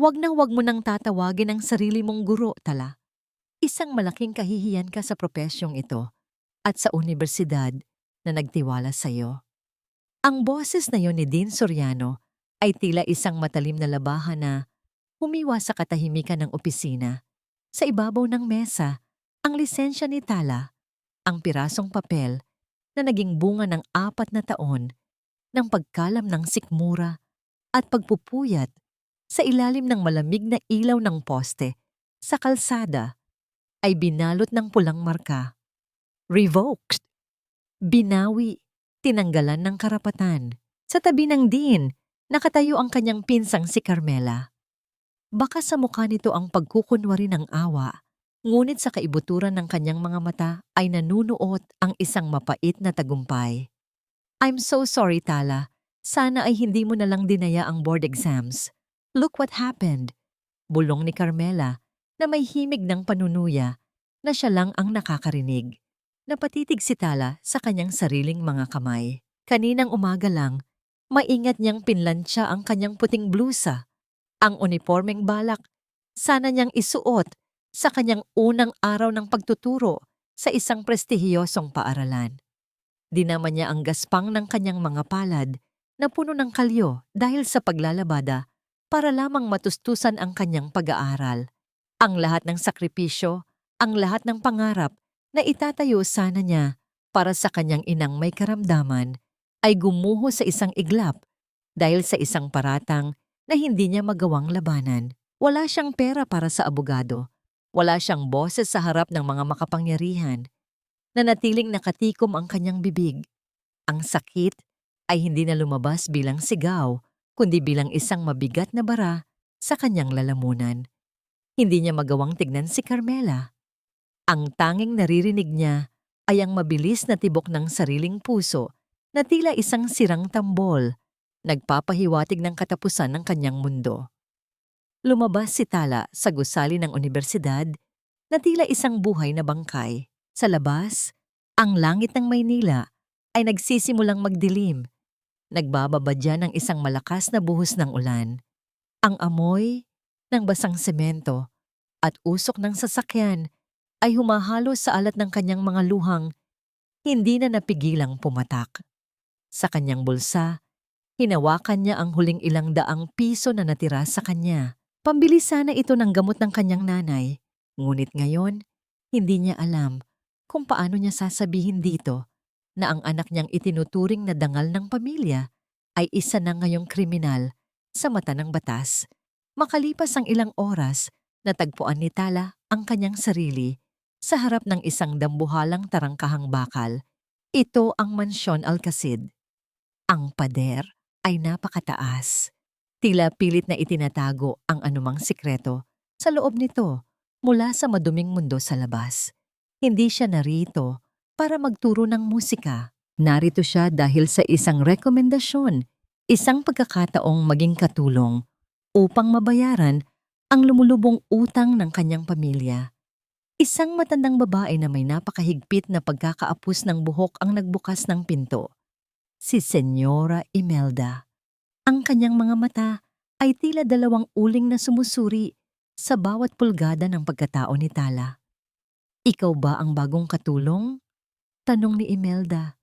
wag mo nang tatawagin ang sarili mong guro, Tala. Isang malaking kahihiyan ka sa propesyong ito at sa unibersidad na nagtiwala sa iyo. Ang boses na yon ni Dean Soriano ay tila isang matalim na labahan na humiwa sa katahimikan ng opisina. Sa ibabaw ng mesa, ang lisensya ni Tala, ang pirasong papel na naging bunga ng 4 na taon ng pagkalam ng sikmura at pagpupuyat sa ilalim ng malamig na ilaw ng poste sa kalsada ay binalot ng pulang marka. Revoked. Binawi. Tinanggalan ng karapatan. Sa tabi ng Dean, nakatayo ang kanyang pinsang si Carmela. Baka sa mukha nito ang pagkukunwari ng awa, ngunit sa kaibuturan ng kanyang mga mata ay nanunuot ang isang mapait na tagumpay. I'm so sorry, Tala. Sana ay hindi mo na lang dinaya ang board exams. Look what happened. Bulong ni Carmela na may himig ng panunuya na siya lang ang nakakarinig. Napatitig si Tala sa kanyang sariling mga kamay. Kaninang umaga lang, maingat niyang pinlansya ang kanyang puting blusa. Ang uniformeng balak, sana niyang isuot sa kanyang unang araw ng pagtuturo sa isang prestihiyosong paaralan. Dinama niya ang gaspang ng kanyang mga palad na puno ng kalyo dahil sa paglalabada para lamang matustusan ang kanyang pag-aaral. Ang lahat ng sakripisyo, ang lahat ng pangarap na itatayo sana niya para sa kanyang inang may karamdaman ay gumuho sa isang iglap dahil sa isang paratang na hindi niya magawang labanan. Wala siyang pera para sa abogado. Wala siyang boses sa harap ng mga makapangyarihan. Nanatiling nakatikom ang kanyang bibig. Ang sakit ay hindi na lumabas bilang sigaw, kundi bilang isang mabigat na bara sa kanyang lalamunan. Hindi niya magawang tignan si Carmela. Ang tanging naririnig niya ay ang mabilis na tibok ng sariling puso na tila isang sirang tambol, nagpapahiwatig ng katapusan ng kanyang mundo. Lumabas si Tala sa gusali ng unibersidad na tila isang buhay na bangkay. Sa labas, ang langit ng Maynila ay nagsisimulang magdilim. Nagbababadya ng isang malakas na buhos ng ulan. Ang amoy ng basang semento at usok ng sasakyan ay humahalo sa alat ng kanyang mga luhang, hindi na napigilang pumatak. Sa kanyang bulsa, hinawakan niya ang huling ₱100 na natira sa kanya. Pambili sana ito ng gamot ng kanyang nanay, ngunit ngayon, hindi niya alam kung paano niya sasabihin dito na ang anak niyang itinuturing na dangal ng pamilya ay isa na ngayong kriminal sa mata ng batas. Makalipas ang ilang oras, natagpuan ni Tala ang kanyang sarili sa harap ng isang dambuhalang tarangkahang bakal. Ito ang Mansyon Alcacid. Ang pader ay napakataas. Tila pilit na itinatago ang anumang sikreto sa loob nito mula sa maduming mundo sa labas. Hindi siya narito para magturo ng musika. Narito siya dahil sa isang rekomendasyon, isang pagkakataong maging katulong upang mabayaran ang lumulubong utang ng kanyang pamilya. Isang matandang babae na may napakahigpit na pagkakaapus ng buhok ang nagbukas ng pinto. Si Senyora Imelda. Ang kanyang mga mata ay tila 2 uling na sumusuri sa bawat pulgada ng pagkatao ni Tala. Ikaw ba ang bagong katulong? Tanong ni Imelda.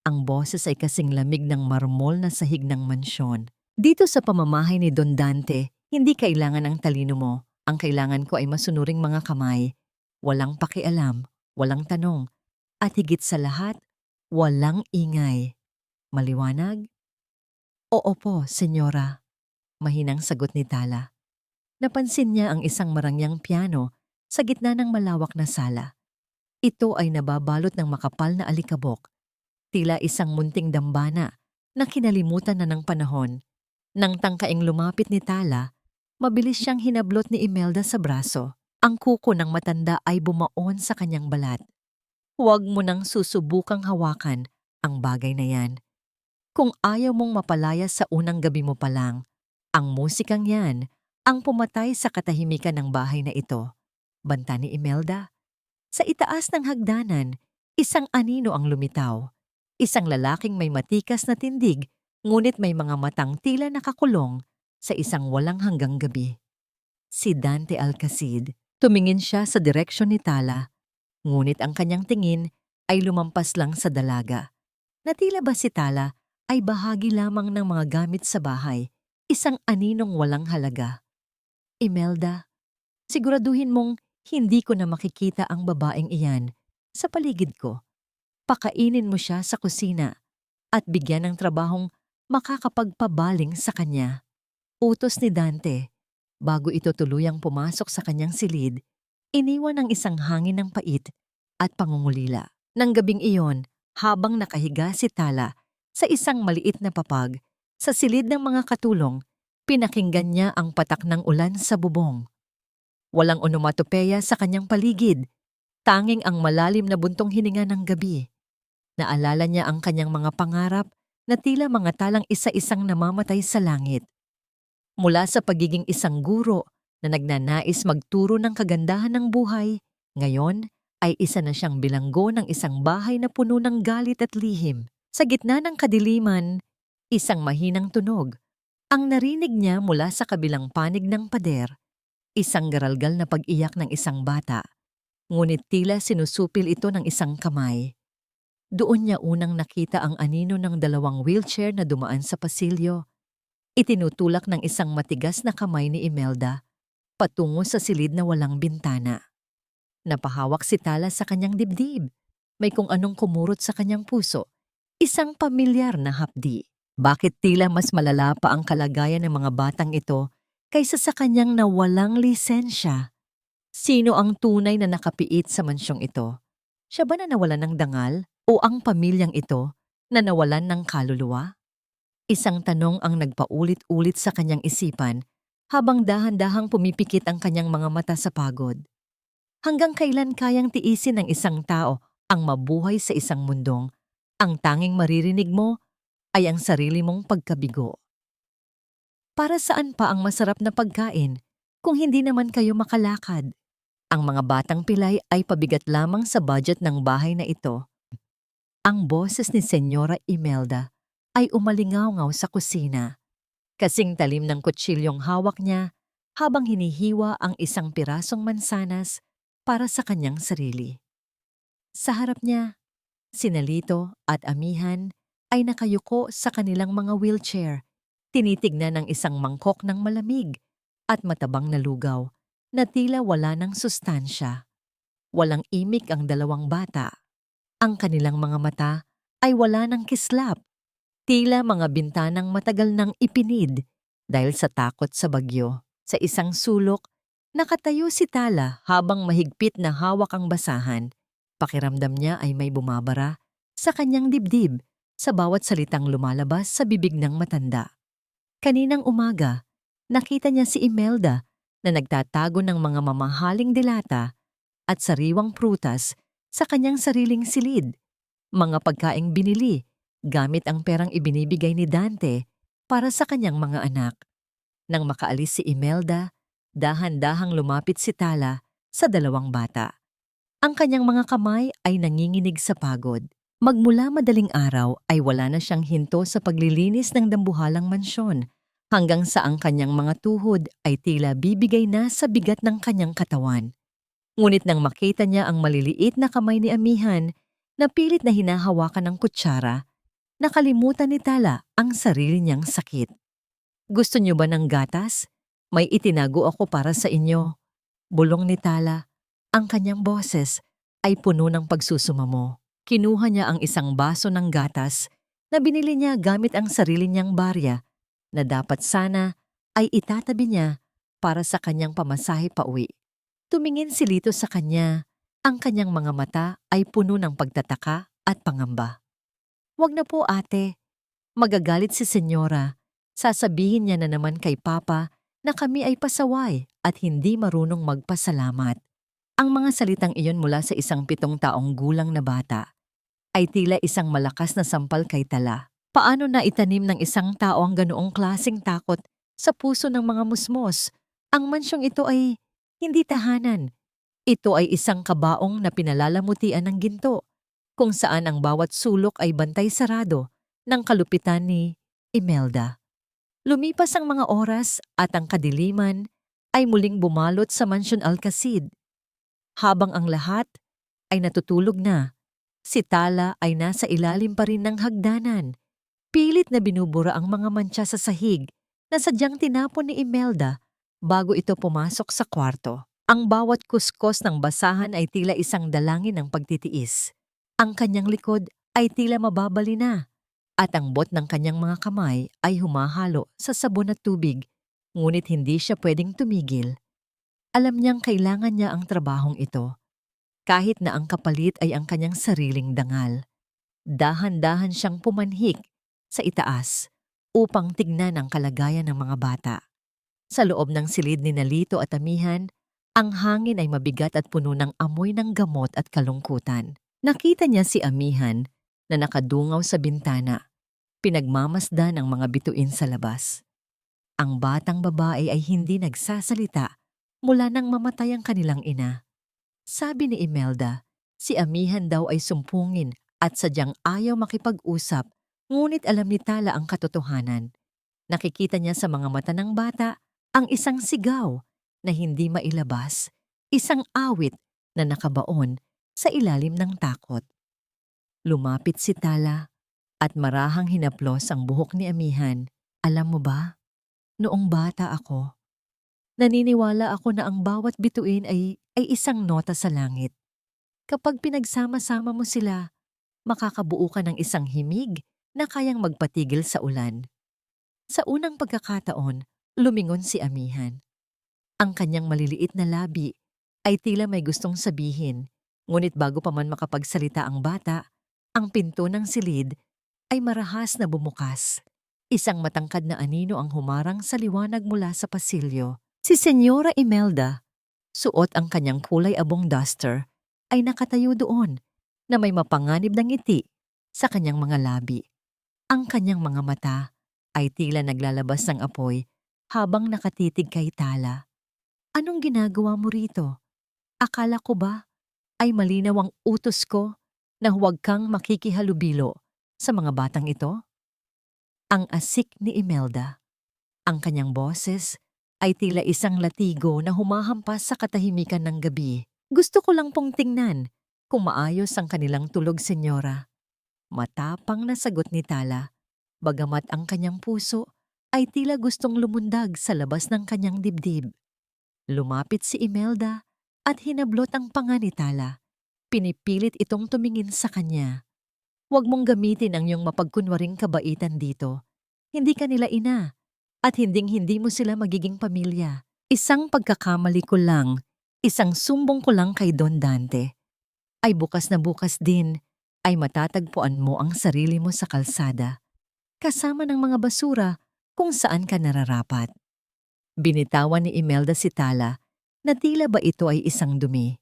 Ang boses ay kasing lamig ng marmol na sahig ng mansyon. Dito sa pamamahay ni Don Dante, hindi kailangan ang talino mo. Ang kailangan ko ay masunuring mga kamay. Walang pakialam, walang tanong, at higit sa lahat, walang ingay. Maliwanag? Oo po, senyora. Mahinang sagot ni Tala. Napansin niya ang isang marangyang piano sa gitna ng malawak na sala. Ito ay nababalot ng makapal na alikabok, tila isang munting dambana na kinalimutan na ng panahon. Nang tangkaing lumapit ni Tala, mabilis siyang hinablot ni Imelda sa braso. Ang kuko ng matanda ay bumaon sa kanyang balat. Huwag mo nang susubukang hawakan ang bagay na yan. Kung ayaw mong mapalaya sa unang gabi mo pa lang, ang musikang yan ang pumatay sa katahimikan ng bahay na ito. Banta ni Imelda. Sa itaas ng hagdanan, isang anino ang lumitaw. Isang lalaking may matikas na tindig, ngunit may mga matang tila nakakulong sa isang walang hanggang gabi. Si Dante Alcacid. Tumingin siya sa direksyon ni Tala, ngunit ang kanyang tingin ay lumampas lang sa dalaga. Na tila ba si Tala ay bahagi lamang ng mga gamit sa bahay, isang aninong walang halaga. Imelda, siguraduhin mong hindi ko na makikita ang babaeng iyan sa paligid ko. Pakainin mo siya sa kusina at bigyan ng trabahong makakapagpabaling sa kanya. Utos ni Dante. Bago ito tuluyang pumasok sa kanyang silid, iniwan ng isang hangin ng pait at pangungulila. Nang gabing iyon, habang nakahiga si Tala sa isang maliit na papag, sa silid ng mga katulong, pinakinggan niya ang patak ng ulan sa bubong. Walang onomatopeya sa kanyang paligid, tanging ang malalim na buntong hininga ng gabi. Naalala niya ang kanyang mga pangarap na tila mga talang isa-isang namamatay sa langit. Mula sa pagiging isang guro na nagnanais magturo ng kagandahan ng buhay, ngayon ay isa na siyang bilanggo ng isang bahay na puno ng galit at lihim. Sa gitna ng kadiliman, isang mahinang tunog. Ang narinig niya mula sa kabilang panig ng pader, isang garalgal na pag-iyak ng isang bata, ngunit tila sinusupil ito ng isang kamay. Doon niya unang nakita ang anino ng dalawang wheelchair na dumaan sa pasilyo. Itinutulak ng isang matigas na kamay ni Imelda patungo sa silid na walang bintana. Napahawak si Tala sa kanyang dibdib. May kung anong kumurot sa kanyang puso. Isang pamilyar na hapdi. Bakit tila mas malala pa ang kalagayan ng mga batang ito kaysa sa kanyang nawalang lisensya? Sino ang tunay na nakapiit sa mansyong ito? Siya ba na nawalan ng dangal o ang pamilyang ito na nawalan ng kaluluwa? Isang tanong ang nagpaulit-ulit sa kanyang isipan habang dahan-dahang pumipikit ang kanyang mga mata sa pagod. Hanggang kailan kayang tiisin ng isang tao ang mabuhay sa isang mundong ang tanging maririnig mo ay ang sarili mong pagkabigo? Para saan pa ang masarap na pagkain kung hindi naman kayo makalakad? Ang mga batang pilay ay pabigat lamang sa budget ng bahay na ito. Ang boses ni Senyora Imelda ay umalingaw-ngaw sa kusina. Kasing talim ng kutsilyong hawak niya habang hinihiwa ang isang pirasong mansanas para sa kanyang sarili. Sa harap niya, sina Lito at Amihan ay nakayuko sa kanilang mga wheelchair, tinitignan ng isang mangkok ng malamig at matabang na lugaw na tila wala ng sustansya. Walang imik ang dalawang bata. Ang kanilang mga mata ay wala ng kislap. Tila mga bintanang matagal nang ipinid dahil sa takot sa bagyo. Sa isang sulok, nakatayo si Tala habang mahigpit na hawak ang basahan. Pakiramdam niya ay may bumabara sa kanyang dibdib sa bawat salitang lumalabas sa bibig ng matanda. Kaninang umaga, nakita niya si Imelda na nagtatago ng mga mamahaling dilata at sariwang prutas sa kanyang sariling silid. Mga pagkaing binili gamit ang perang ibinibigay ni Dante para sa kanyang mga anak. Nang makaalis si Imelda, dahan-dahang lumapit si Tala sa dalawang bata. Ang kanyang mga kamay ay nanginginig sa pagod. Magmula madaling araw ay wala na siyang hinto sa paglilinis ng dambuhalang mansyon, hanggang sa ang kanyang mga tuhod ay tila bibigay na sa bigat ng kanyang katawan. Ngunit nang makita niya ang maliliit na kamay ni Amihan na pilit na hinahawakan ng kutsara, nakalimutan ni Tala ang sarili niyang sakit. Gusto niyo ba ng gatas? May itinago ako para sa inyo. Bulong ni Tala. Ang kanyang boses ay puno ng pagsusumamo. Kinuha niya ang isang baso ng gatas na binili niya gamit ang sarili niyang barya na dapat sana ay itatabi niya para sa kanyang pamasahe pauwi. Tumingin si Lito sa kanya. Ang kanyang mga mata ay puno ng pagtataka at pangamba. "Wag na po ate, magagalit si senyora. Sasabihin niya na naman kay Papa na kami ay pasaway at hindi marunong magpasalamat." Ang mga salitang iyon mula sa isang 7 taong gulang na bata ay tila isang malakas na sampal kay Tala. Paano na itanim ng isang tao ang ganoong klaseng takot sa puso ng mga musmos? Ang mansyong ito ay hindi tahanan. Ito ay isang kabaong na pinalalamutian ng ginto, kung saan ang bawat sulok ay bantay sarado ng kalupitan ni Imelda. Lumipas ang mga oras at ang kadiliman ay muling bumalot sa Mansyon Alcacid. Habang ang lahat ay natutulog na, si Tala ay nasa ilalim pa rin ng hagdanan. Pilit na binubura ang mga mantsa sa sahig na sadyang tinapon ni Imelda bago ito pumasok sa kwarto. Ang bawat kuskos ng basahan ay tila isang dalangin ng pagtitiis. Ang kanyang likod ay tila mababali na at ang bot ng kanyang mga kamay ay humahalo sa sabon at tubig, ngunit hindi siya pwedeng tumigil. Alam niyang kailangan niya ang trabahong ito, kahit na ang kapalit ay ang kanyang sariling dangal. Dahan-dahan siyang pumanhik sa itaas upang tignan ang kalagayan ng mga bata. Sa loob ng silid ni Nalito at Amihan, ang hangin ay mabigat at puno ng amoy ng gamot at kalungkutan. Nakita niya si Amihan na nakadungaw sa bintana, pinagmamasdan ng mga bituin sa labas. Ang batang babae ay hindi nagsasalita mula nang mamatay ang kanilang ina. Sabi ni Imelda, si Amihan daw ay sumpungin at sadyang ayaw makipag-usap, ngunit alam ni Tala ang katotohanan. Nakikita niya sa mga mata ng bata ang isang sigaw na hindi mailabas, isang awit na nakabaon sa ilalim ng takot. Lumapit si Tala at marahang hinaplos ang buhok ni Amihan. Alam mo ba, noong bata ako, naniniwala ako na ang bawat bituin ay isang nota sa langit. Kapag pinagsama-sama mo sila, makakabuo ka ng isang himig na kayang magpatigil sa ulan. Sa unang pagkakataon, lumingon si Amihan. Ang kanyang maliliit na labi ay tila may gustong sabihin, ngunit bago pa man makapagsalita ang bata, ang pinto ng silid ay marahas na bumukas. Isang matangkad na anino ang humarang sa liwanag mula sa pasilyo. Si Senyora Imelda, suot ang kanyang kulay abong duster, ay nakatayo doon na may mapanganib na ngiti sa kanyang mga labi. Ang kanyang mga mata ay tila naglalabas ng apoy habang nakatitig kay Tala. Anong ginagawa mo rito? Akala ko ba ay malinaw ang utos ko na huwag kang makikihalubilo sa mga batang ito? Ang asik ni Imelda. Ang kanyang boses ay tila isang latigo na humahampas sa katahimikan ng gabi. Gusto ko lang pong tingnan kung maayos ang kanilang tulog, senyora. Matapang na sagot ni Tala, bagamat ang kanyang puso ay tila gustong lumundag sa labas ng kanyang dibdib. Lumapit si Imelda at hinablot ang panga ni Tala. Pinipilit itong tumingin sa kanya. Huwag mong gamitin ang iyong mapagkunwaring kabaitan dito. Hindi ka nila ina at hinding-hindi mo sila magiging pamilya. Isang pagkakamali ko lang, isang sumbong ko lang kay Don Dante. Ay bukas na bukas din ay matatagpuan mo ang sarili mo sa kalsada, kasama ng mga basura kung saan ka nararapat. Binitawan ni Imelda si Tala na tila ba ito ay isang dumi.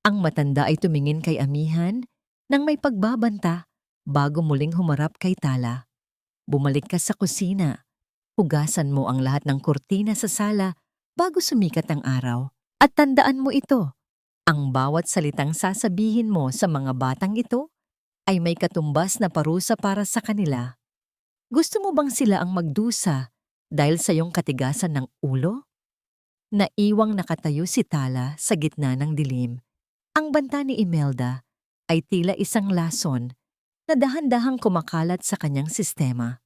Ang matanda ay tumingin kay Amihan nang may pagbabanta bago muling humarap kay Tala. Bumalik ka sa kusina. Hugasan mo ang lahat ng kurtina sa sala bago sumikat ang araw. At tandaan mo ito, ang bawat salitang sasabihin mo sa mga batang ito ay may katumbas na parusa para sa kanila. Gusto mo bang sila ang magdusa dahil sa iyong katigasan ng ulo? Naiwang nakatayo si Tala sa gitna ng dilim. Ang banta ni Imelda ay tila isang lason na dahan-dahang kumakalat sa kanyang sistema.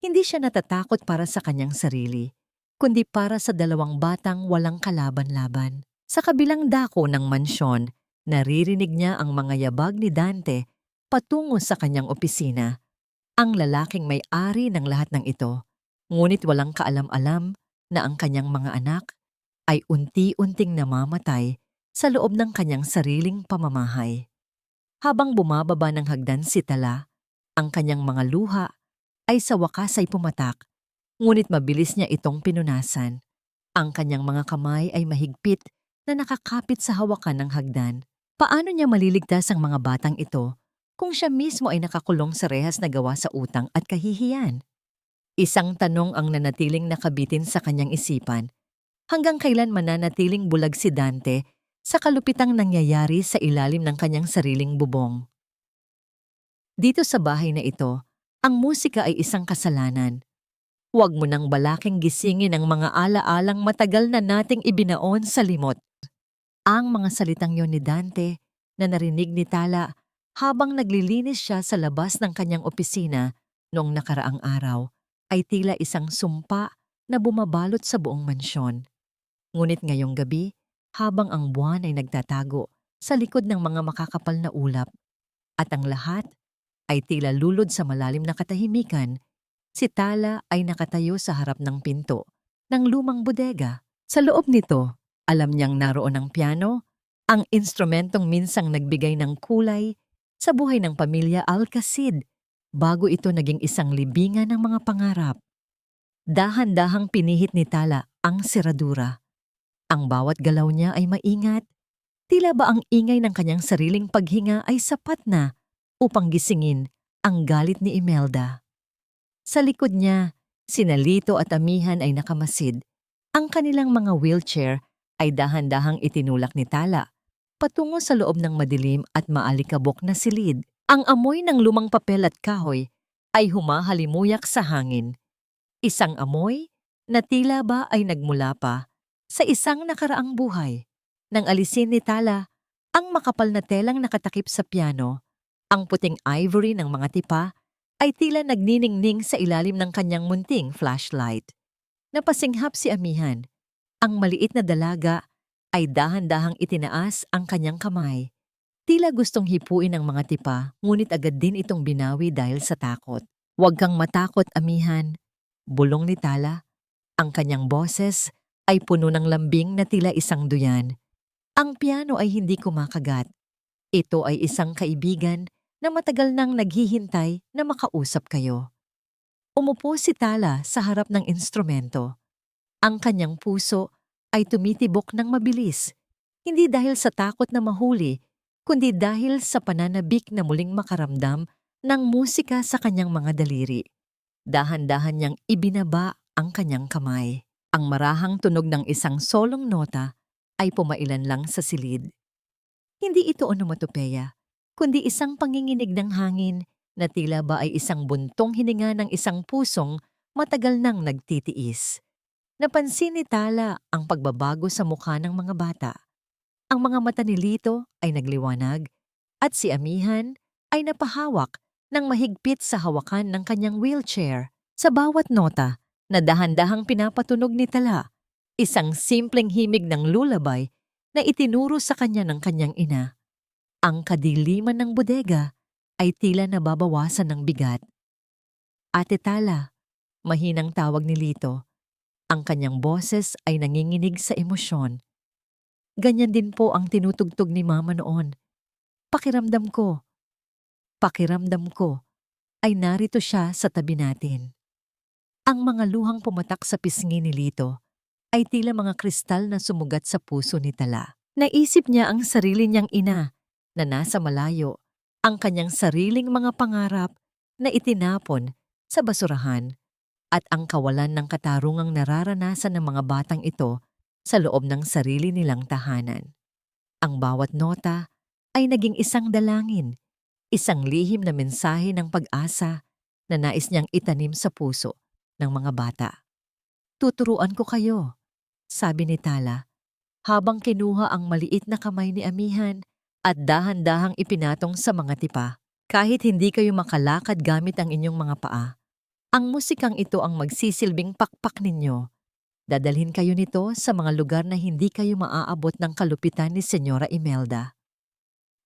Hindi siya natatakot para sa kanyang sarili, kundi para sa dalawang batang walang kalaban-laban. Sa kabilang dako ng mansyon, naririnig niya ang mga yabag ni Dante patungo sa kanyang opisina. Ang lalaking may-ari ng lahat ng ito, ngunit walang kaalam-alam na ang kanyang mga anak ay unti-unting namamatay sa loob ng kanyang sariling pamamahay. Habang bumababa ng hagdan si Tala, ang kanyang mga luha ay sa wakas ay pumatak, ngunit mabilis niya itong pinunasan. Ang kanyang mga kamay ay mahigpit na nakakapit sa hawakan ng hagdan. Paano niya maliligtas ang mga batang ito kung siya mismo ay nakakulong sa rehas na gawa sa utang at kahihiyan? Isang tanong ang nanatiling nakabitin sa kanyang isipan. Hanggang kailan mananatiling bulag si Dante sa kalupitang nangyayari sa ilalim ng kanyang sariling bubong? Dito sa bahay na ito, ang musika ay isang kasalanan. Huwag mo nang balaking gisingin ang mga ala-alang matagal na nating ibinaon sa limot. Ang mga salitang yon ni Dante na narinig ni Tala habang naglilinis siya sa labas ng kanyang opisina noong nakaraang araw ay tila isang sumpa na bumabalot sa buong mansyon. Ngunit ngayong gabi, habang ang buwan ay nagtatago sa likod ng mga makakapal na ulap at ang lahat ay tila lulod sa malalim na katahimikan, si Tala ay nakatayo sa harap ng pinto ng lumang bodega. Sa loob nito, alam niyang naroon ang piano, ang instrumentong minsang nagbigay ng kulay sa buhay ng pamilya Alcacid bago ito naging isang libingan ng mga pangarap. Dahan-dahang pinihit ni Tala ang seradura. Ang bawat galaw niya ay maingat. Tila ba ang ingay ng kanyang sariling paghinga ay sapat na upang gisingin ang galit ni Imelda. Sa likod niya, sina Lito at Amihan ay nakamasid. Ang kanilang mga wheelchair ay dahan-dahang itinulak ni Tala patungo sa loob ng madilim at maalikabok na silid. Ang amoy ng lumang papel at kahoy ay humahalimuyak sa hangin. Isang amoy na tila ba ay nagmula pa sa isang nakaraang buhay. Nang alisin ni Tala ang makapal na telang nakatakip sa piano, ang puting ivory ng mga tipa ay tila nagniningning sa ilalim ng kanyang munting flashlight. Napasinghap si Amihan. Ang maliit na dalaga ay dahan-dahang itinaas ang kanyang kamay. Tila gustong hipuin ang mga tipa, ngunit agad din itong binawi dahil sa takot. "Huwag kang matakot, Amihan," bulong ni Tala. Ang kanyang boses ay puno ng lambing na tila isang duyan. Ang piano ay hindi kumakagat. Ito ay isang kaibigan na matagal nang naghihintay na makausap kayo. Umupo si Tala sa harap ng instrumento. Ang kanyang puso ay tumitibok ng mabilis, hindi dahil sa takot na mahuli, kundi dahil sa pananabik na muling makaramdam ng musika sa kanyang mga daliri. Dahan-dahan niyang ibinaba ang kanyang kamay. Ang marahang tunog ng isang solong nota ay pumailan lang sa silid. Hindi ito onomatopeya, kundi isang panginginig ng hangin na tila ba ay isang buntong hininga ng isang pusong matagal nang nagtitiis. Napansin ni Tala ang pagbabago sa mukha ng mga bata. Ang mga mata ni Lito ay nagliwanag at si Amihan ay napahawak ng mahigpit sa hawakan ng kanyang wheelchair. Sa bawat nota na dahan-dahang pinapatunog ni Tala, isang simpleng himig ng lullaby na itinuro sa kanya ng kanyang ina. Ang kadiliman ng bodega ay tila nababawasan ng bigat. "Ate Tala," mahinang tawag ni Lito. Ang kanyang boses ay nanginginig sa emosyon. "Ganyan din po ang tinutugtog ni Mama noon. Pakiramdam ko ay narito siya sa tabi natin." Ang mga luhang pumatak sa pisngi ni Lito ay tila mga kristal na sumugat sa puso ni Tala. Naisip niya ang sarili niyang ina na nasa malayo, ang kanyang sariling mga pangarap na itinapon sa basurahan, at ang kawalan ng katarungang nararanasan ng mga batang ito sa loob ng sarili nilang tahanan. Ang bawat nota ay naging isang dalangin, isang lihim na mensahe ng pag-asa na nais niyang itanim sa puso ng mga bata. "Tuturuan ko kayo," sabi ni Tala, habang kinuha ang maliit na kamay ni Amihan at dahan-dahang ipinatong sa mga tipa. "Kahit hindi kayo makalakad gamit ang inyong mga paa, ang musikang ito ang magsisilbing pakpak ninyo. Dadalhin kayo nito sa mga lugar na hindi kayo maaabot ng kalupitan ni Senyora Imelda."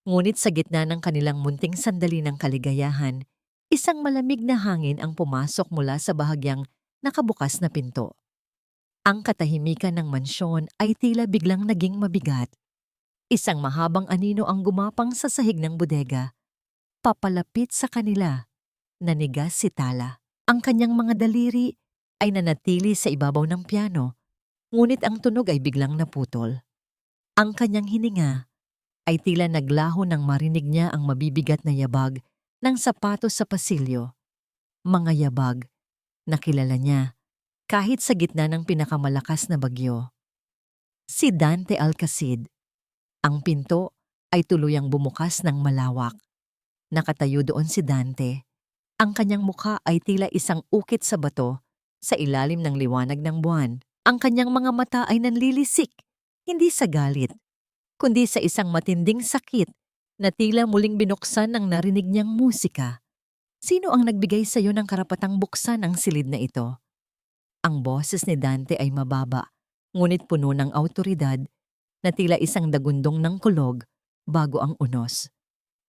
Ngunit sa gitna ng kanilang munting sandali ng kaligayahan, isang malamig na hangin ang pumasok mula sa bahagyang nakabukas na pinto. Ang katahimikan ng mansyon ay tila biglang naging mabigat. Isang mahabang anino ang gumapang sa sahig ng bodega. Papalapit sa kanila, nanigas si Tala. Ang kanyang mga daliri ay nanatili sa ibabaw ng piano, ngunit ang tunog ay biglang naputol. Ang kanyang hininga ay tila naglaho nang marinig niya ang mabibigat na yabag ng sapatos sa pasilyo. Mga yabag na kilala niya kahit sa gitna ng pinakamalakas na bagyo. Si Dante Alcacid. Ang pinto ay tuluyang bumukas ng malawak. Nakatayo doon si Dante. Ang kanyang mukha ay tila isang ukit sa bato Sa ilalim ng liwanag ng buwan, ang kanyang mga mata ay nanlilisik, hindi sa galit, kundi sa isang matinding sakit na tila muling binuksan ng narinig niyang musika. Sino ang nagbigay sa iyo ng karapatang buksan ang silid na ito? Ang boses ni Dante ay mababa, ngunit puno ng awtoridad na tila isang dagundong ng kulog bago ang unos.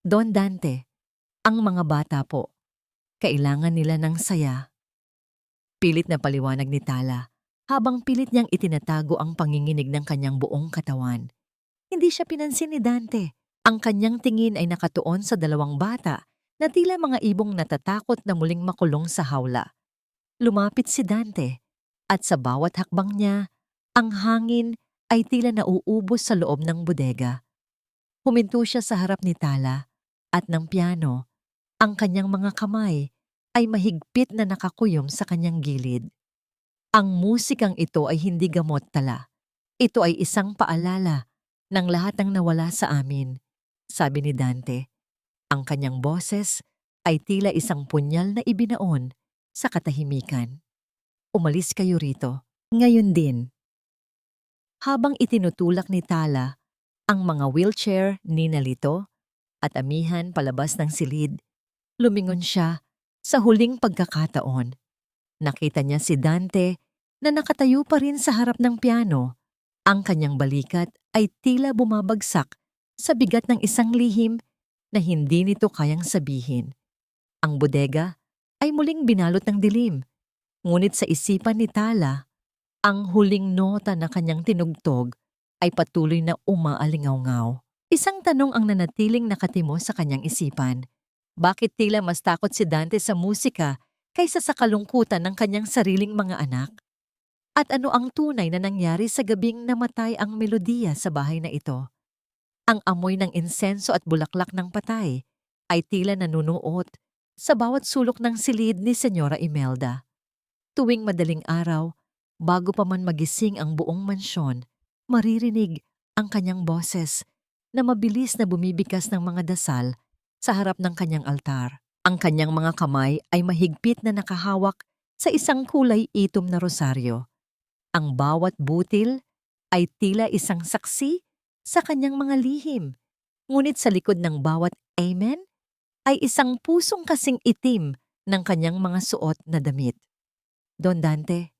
Don Dante, ang mga bata po, kailangan nila ng saya. Pilit na paliwanag ni Tala, habang pilit niyang itinatago ang panginginig ng kanyang buong katawan. Hindi siya pinansin ni Dante. Ang kanyang tingin ay nakatuon sa dalawang bata na tila mga ibong natatakot na muling makulong sa hawla. Lumapit si Dante, at sa bawat hakbang niya, ang hangin ay tila nauubos sa loob ng bodega. Huminto siya sa harap ni Tala, at ng piano, ang kanyang mga kamay ay mahigpit na nakakuyom sa kanyang gilid. Ang musikang ito ay hindi gamot, Tala. Ito ay isang paalala ng lahat ng nawala sa amin, sabi ni Dante. Ang kanyang boses ay tila isang punyal na ibinaon sa katahimikan. Umalis kayo rito, ngayon din. Habang itinutulak ni Tala ang mga wheelchair ni Nalito at amihan palabas ng silid, lumingon siya sa huling pagkakataon. Nakita niya si Dante na nakatayo pa rin sa harap ng piano. Ang kanyang balikat ay tila bumabagsak sa bigat ng isang lihim na hindi nito kayang sabihin. Ang bodega ay muling binalot ng dilim, ngunit sa isipan ni Tala, ang huling nota na kanyang tinugtog ay patuloy na umaalingaw-ngaw. Isang tanong ang nanatiling nakatimo sa kanyang isipan. Bakit tila mas takot si Dante sa musika kaysa sa kalungkutan ng kanyang sariling mga anak? At ano ang tunay na nangyari sa gabing namatay ang melodiya sa bahay na ito? Ang amoy ng insenso at bulaklak ng patay ay tila nanunuot sa bawat sulok ng silid ni Senyora Imelda. Tuwing madaling araw, bago pa man magising ang buong mansyon, maririnig ang kanyang boses na mabilis na bumibikas ng mga dasal sa harap ng kanyang altar. Ang kanyang mga kamay ay mahigpit na nakahawak sa isang kulay itom na rosaryo. Ang bawat butil ay tila isang saksi sa kanyang mga lihim, ngunit sa likod ng bawat amen ay isang pusong kasing itim ng kanyang mga suot na damit. Don Dante,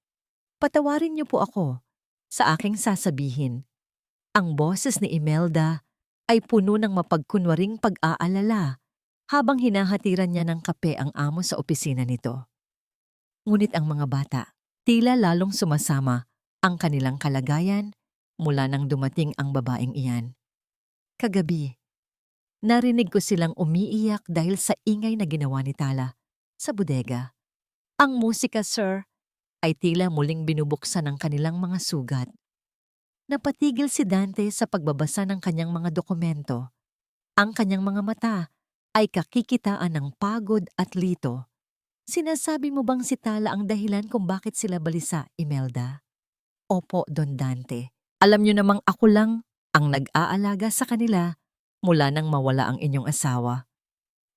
patawarin niyo po ako sa aking sasabihin. Ang boses ni Imelda ay puno ng mapagkunwaring pag-aalala habang hinahatiran niya ng kape ang amo sa opisina nito. Ngunit ang mga bata, tila lalong sumasama ang kanilang kalagayan mula nang dumating ang babaeng iyan. Kagabi, narinig ko silang umiiyak dahil sa ingay na ginawa ni Tala sa bodega. Ang musika, sir, ay tila muling binubuksan ng kanilang mga sugat. Napatigil si Dante sa pagbabasa ng kanyang mga dokumento. Ang kanyang mga mata ay kakikitaan ng pagod at lito. Sinasabi mo bang si Tala ang dahilan kung bakit sila balisa, Imelda? Opo, Don Dante. Alam niyo namang ako lang ang nag-aalaga sa kanila mula nang mawala ang inyong asawa.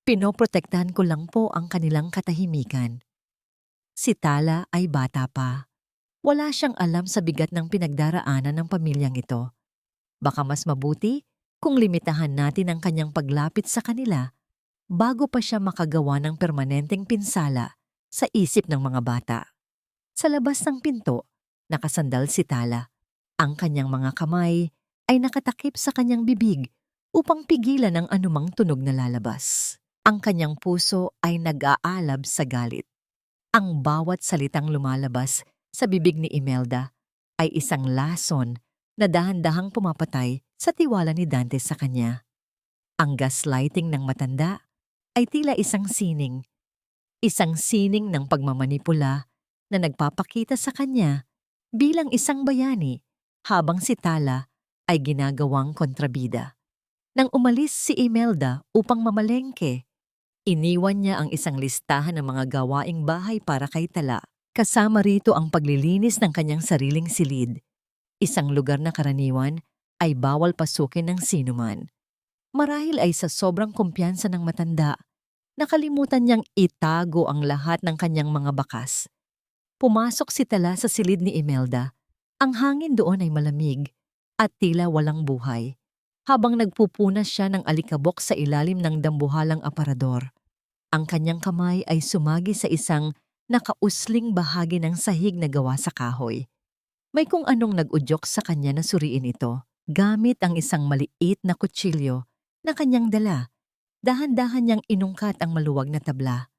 Pinoprotektahan ko lang po ang kanilang katahimikan. Si Tala ay bata pa. Wala siyang alam sa bigat ng pinagdaraanan ng pamilyang ito. Baka mas mabuti kung limitahan natin ang kanyang paglapit sa kanila bago pa siya makagawa ng permanenteng pinsala sa isip ng mga bata. Sa labas ng pinto, nakasandal si Tala. Ang kanyang mga kamay ay nakatakip sa kanyang bibig upang pigilan ang anumang tunog na lalabas. Ang kanyang puso ay nag-aalab sa galit. Ang bawat salitang lumalabas sa bibig ni Imelda ay isang lason na dahan-dahang pumapatay sa tiwala ni Dante sa kanya. Ang gaslighting ng matanda ay tila isang sining ng pagmamanipula na nagpapakita sa kanya bilang isang bayani habang si Tala ay ginagawang kontrabida. Nang umalis si Imelda upang mamalengke, iniwan niya ang isang listahan ng mga gawaing bahay para kay Tala. Kasama rito ang paglilinis ng kanyang sariling silid. Isang lugar na karaniwan ay bawal pasukin ng sinuman. Marahil ay sa sobrang kumpiyansa ng matanda, nakalimutan niyang itago ang lahat ng kanyang mga bakas. Pumasok si Tala sa silid ni Imelda. Ang hangin doon ay malamig at tila walang buhay, habang nagpupunas siya ng alikabok sa ilalim ng dambuhalang aparador. Ang kanyang kamay ay sumagi sa isang nakausling bahagi ng sahig na gawa sa kahoy. May kung anong nag-udyok sa kanya na suriin ito, gamit ang isang maliit na kutsilyo na kanyang dala. Dahan-dahan niyang inungkat ang maluwag na tabla.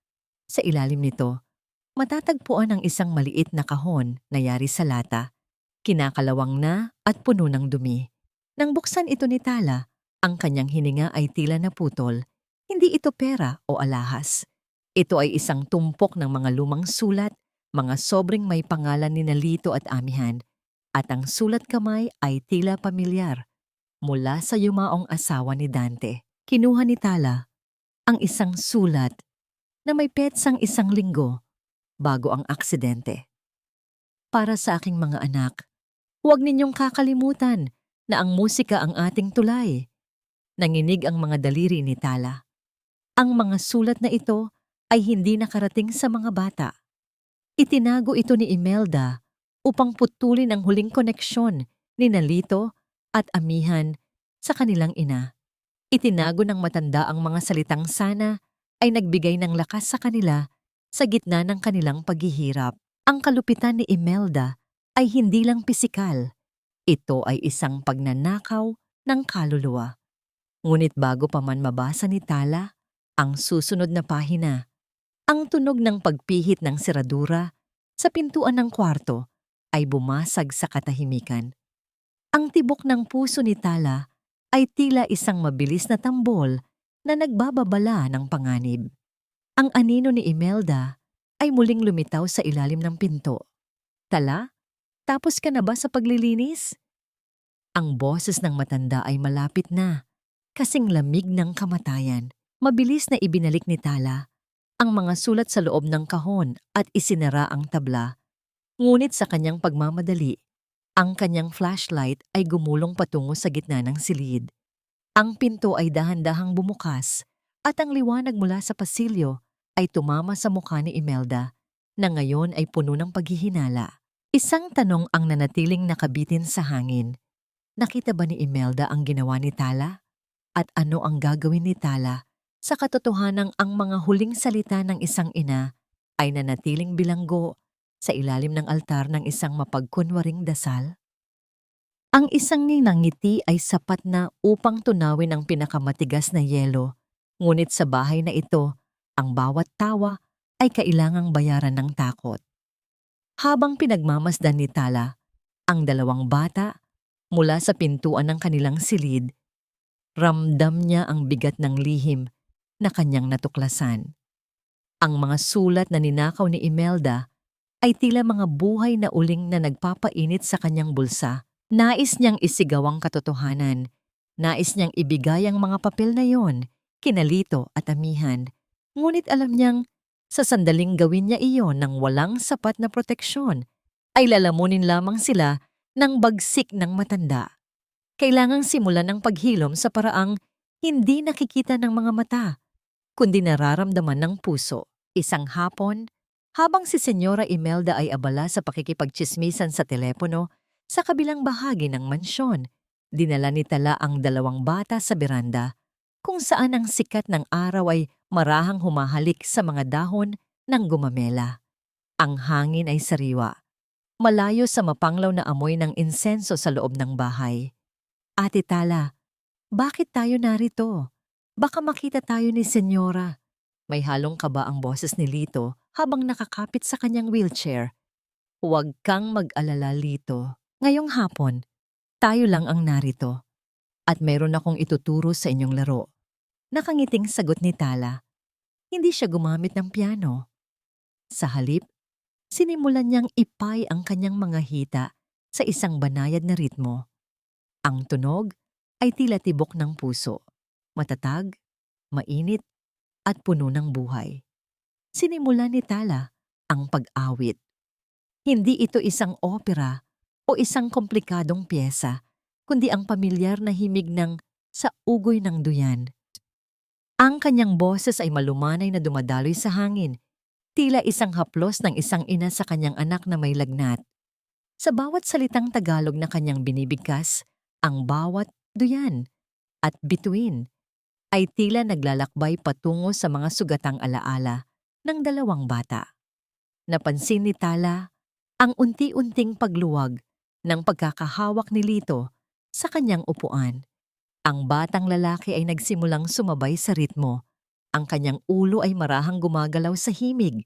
Sa ilalim nito, matatagpuan ang isang maliit na kahon na yari sa lata, kinakalawang na at puno ng dumi. Nang buksan ito ni Tala, ang kanyang hininga ay tila naputol. Hindi ito pera o alahas. Ito ay isang tumpok ng mga lumang sulat, mga sobrang may pangalan ni Nalito at Amihan, at ang sulat kamay ay tila pamilyar mula sa yumaong asawa ni Dante. Kinuha ni Tala ang isang sulat na may petsang 1 linggo bago ang aksidente. Para sa aking mga anak, huwag ninyong kakalimutan na ang musika ang ating tulay. Nanginig ang mga daliri ni Tala. Ang mga sulat na ito ay hindi nakarating sa mga bata. Itinago ito ni Imelda upang putulin ang huling koneksyon ni Nalito at Amihan sa kanilang ina. Itinago ng matanda ang mga salitang sana ay nagbigay ng lakas sa kanila sa gitna ng kanilang paghihirap. Ang kalupitan ni Imelda ay hindi lang pisikal. Ito ay isang pagnanakaw ng kaluluwa. Ngunit bago pa man mabasa ni Tala ang susunod na pahina, ang tunog ng pagpihit ng seradura sa pintuan ng kwarto ay bumasag sa katahimikan. Ang tibok ng puso ni Tala ay tila isang mabilis na tambol na nagbababala ng panganib. Ang anino ni Imelda ay muling lumitaw sa ilalim ng pinto. Tala, tapos ka na ba sa paglilinis? Ang boses ng matanda ay malapit na, kasing lamig ng kamatayan. Mabilis na ibinalik ni Tala ang mga sulat sa loob ng kahon at isinara ang tabla. Ngunit sa kanyang pagmamadali, ang kanyang flashlight ay gumulong patungo sa gitna ng silid. Ang pinto ay dahan-dahang bumukas at ang liwanag mula sa pasilyo ay tumama sa mukha ni Imelda na ngayon ay puno ng paghihinala. Isang tanong ang nanatiling nakabitin sa hangin. Nakita ba ni Imelda ang ginawa ni Tala? At ano ang gagawin ni Tala sa katotohanang ang mga huling salita ng isang ina ay nanatiling bilanggo sa ilalim ng altar ng isang mapagkunwaring dasal? Ang isang ngiti ay sapat na upang tunawin ang pinakamatigas na yelo, ngunit sa bahay na ito, ang bawat tawa ay kailangang bayaran ng takot. Habang pinagmamasdan ni Tala ang 2 bata mula sa pintuan ng kanilang silid, ramdam niya ang bigat ng lihim na kanyang natuklasan. Ang mga sulat na ninakaw ni Imelda ay tila mga buhay na uling na nagpapainit sa kanyang bulsa. Nais niyang isigaw ang katotohanan. Nais niyang ibigay ang mga papel na yon kina Lito at Amihan. Ngunit alam niyang sa sandaling gawin niya iyon ng walang sapat na proteksyon, ay lalamunin lamang sila ng bagsik ng matanda. Kailangang simulan ang paghilom sa paraang hindi nakikita ng mga mata, kundi nararamdaman ng puso. Isang hapon, habang si Senyora Imelda ay abala sa pakikipagtsismisan sa telepono sa kabilang bahagi ng mansyon, dinala ni Tala ang 2 bata sa beranda, kung saan ang sikat ng araw ay marahang humahalik sa mga dahon ng gumamela. Ang hangin ay sariwa, malayo sa mapanglaw na amoy ng insenso sa loob ng bahay. Ate Tala, bakit tayo narito? Baka makita tayo ni Senyora. May halong kaba ang boses ni Lito habang nakakapit sa kanyang wheelchair. Huwag kang mag-alala, Lito. Ngayong hapon, tayo lang ang narito. At meron akong ituturo sa inyong laro. Nakangiting sagot ni Tala. Hindi siya gumamit ng piano. Sa halip, sinimulan niyang ipay ang kanyang mga hita sa isang banayad na ritmo. Ang tunog ay tila tibok ng puso, matatag, mainit, at puno ng buhay. Sinimulan ni Tala ang pag-awit. Hindi ito isang opera o isang komplikadong piyesa, kundi ang pamilyar na himig ng sa ugoy ng duyan. Ang kanyang boses ay malumanay na dumadaloy sa hangin, Tila isang haplos ng isang ina sa kanyang anak na may lagnat. Sa bawat salitang Tagalog na kanyang binibigkas, ang bawat duyan at bituin ay tila naglalakbay patungo sa mga sugatang alaala ng dalawang bata. Napansin ni Tala ang unti-unting pagluwag ng pagkakahawak ni Lito sa kanyang upuan. Ang batang lalaki ay nagsimulang sumabay sa ritmo. Ang kanyang ulo ay marahang gumagalaw sa himig.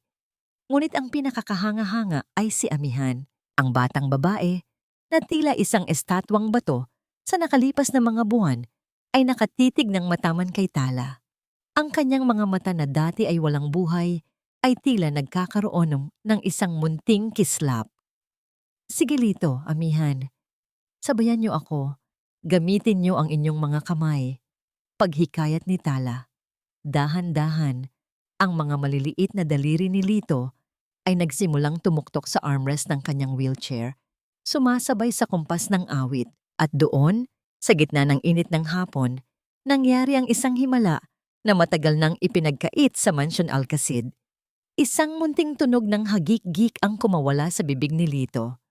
Ngunit ang pinakakahanga-hanga ay si Amihan, ang batang babae na tila isang estatwang bato sa nakalipas na mga buwan ay nakatitig ng mataman kay Tala. Ang kanyang mga mata na dati ay walang buhay ay tila nagkakaroon ng isang munting kislap. Sige Lito, Amihan, sabayan niyo ako. Gamitin niyo ang inyong mga kamay. Paghikayat ni Tala. Dahan-dahan, ang mga maliliit na daliri ni Lito ay nagsimulang tumuktok sa armrest ng kanyang wheelchair, sumasabay sa kumpas ng awit. At doon, sa gitna ng init ng hapon, nangyari ang isang himala na matagal nang ipinagkait sa Mansion Alcacid. Isang munting tunog ng hagik-gik ang kumawala sa bibig ni Lito.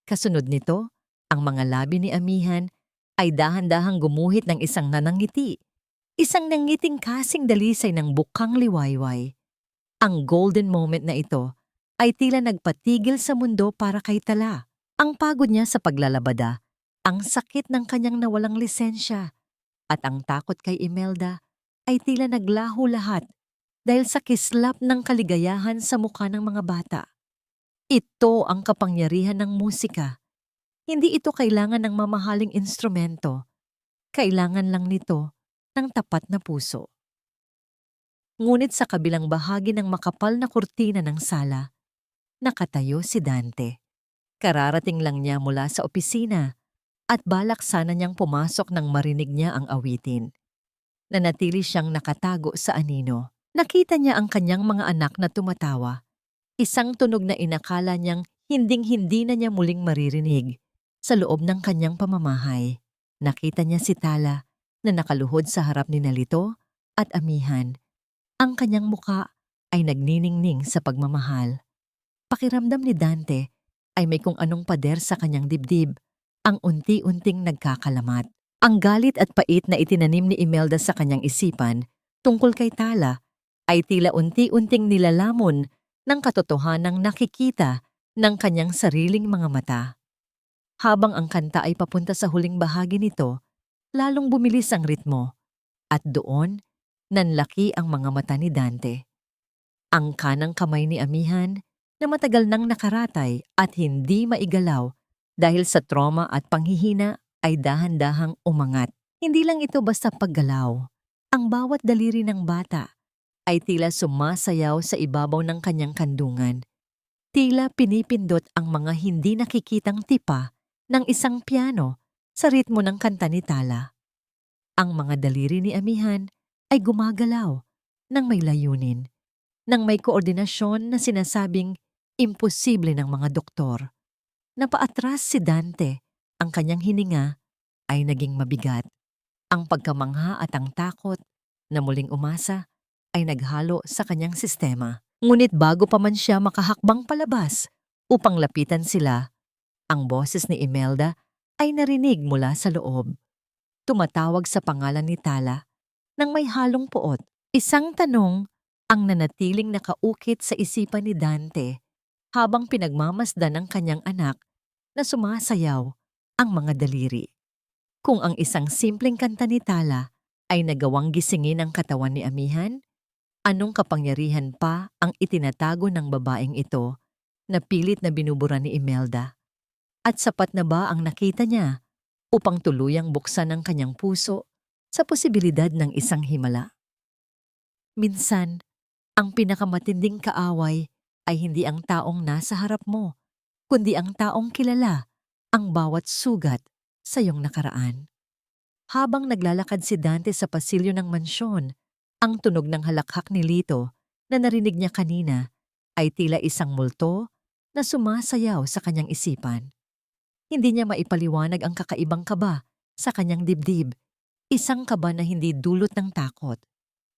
Kasunod nito, ang mga labi ni Amihan ay dahan-dahang gumuhit ng isang nanangiti. Isang nangiting kasing dalisay ng bukang liwayway. Ang golden moment na ito ay tila nagpatigil sa mundo para kay Tala. Ang pagod niya sa paglalabada, ang sakit ng kanyang nawalang lisensya, at ang takot kay Imelda ay tila naglaho lahat dahil sa kislap ng kaligayahan sa mukha ng mga bata. Ito ang kapangyarihan ng musika. Hindi ito kailangan ng mamahaling instrumento. Kailangan lang nito ng tapat na puso. Ngunit sa kabilang bahagi ng makapal na kurtina ng sala, nakatayo si Dante. Kararating lang niya mula sa opisina at balak sana niyang pumasok nang marinig niya ang awitin. Nanatili siyang nakatago sa anino. Nakita niya ang kanyang mga anak na tumatawa. Isang tunog na inakala niyang hinding-hindi na niya muling maririnig sa loob ng kanyang pamamahay. Nakita niya si Tala na nakaluhod sa harap ni Lito at Amihan. Ang kanyang muka ay nagniningning sa pagmamahal. Pakiramdam ni Dante ay may kung anong pader sa kanyang dibdib, ang unti-unting nagkakalamat. Ang galit at pait na itinanim ni Imelda sa kanyang isipan tungkol kay Tala ay tila unti-unting nilalamon ng katotohanang nakikita ng kanyang sariling mga mata. Habang ang kanta ay papunta sa huling bahagi nito, lalong bumilis ang ritmo, at doon, nanlaki ang mga mata ni Dante. Ang kanang kamay ni Amihan na matagal nang nakaratay at hindi maigalaw dahil sa trauma at panghihina ay dahan-dahang umangat. Hindi lang ito basta paggalaw. Ang bawat daliri ng bata ay tila sumasayaw sa ibabaw ng kanyang kandungan. Tila pinipindot ang mga hindi nakikitang tipa ng isang piano sa ritmo ng kanta ni Tala. Ang mga daliri ni Amihan ay gumagalaw ng may layunin, ng may koordinasyon na sinasabing imposible ng mga doktor. Napaatras si Dante, ang kanyang hininga ay naging mabigat. Ang pagkamangha at ang takot na muling umasa ay naghalo sa kanyang sistema. Ngunit bago pa man siya makahakbang palabas upang lapitan sila, ang boses ni Imelda ay narinig mula sa loob. Tumatawag sa pangalan ni Tala nang may halong poot. Isang tanong ang nanatiling nakaukit sa isipan ni Dante habang pinagmamasdan ng kanyang anak na sumasayaw ang mga daliri. Kung ang isang simpleng kanta ni Tala ay nagawang gisingin ang katawan ni Amihan, anong kapangyarihan pa ang itinatago ng babaeng ito na pilit na binubura ni Imelda? At sapat na ba ang nakita niya upang tuluyang buksan ang kanyang puso sa posibilidad ng isang himala? Minsan, ang pinakamatinding kaaway ay hindi ang taong nasa harap mo, kundi ang taong kilala ang bawat sugat sa iyong nakaraan. Habang naglalakad si Dante sa pasilyo ng mansyon, ang tunog ng halakhak ni Lito na narinig niya kanina ay tila isang multo na sumasayaw sa kanyang isipan. Hindi niya maipaliwanag ang kakaibang kaba sa kanyang dibdib, isang kaba na hindi dulot ng takot,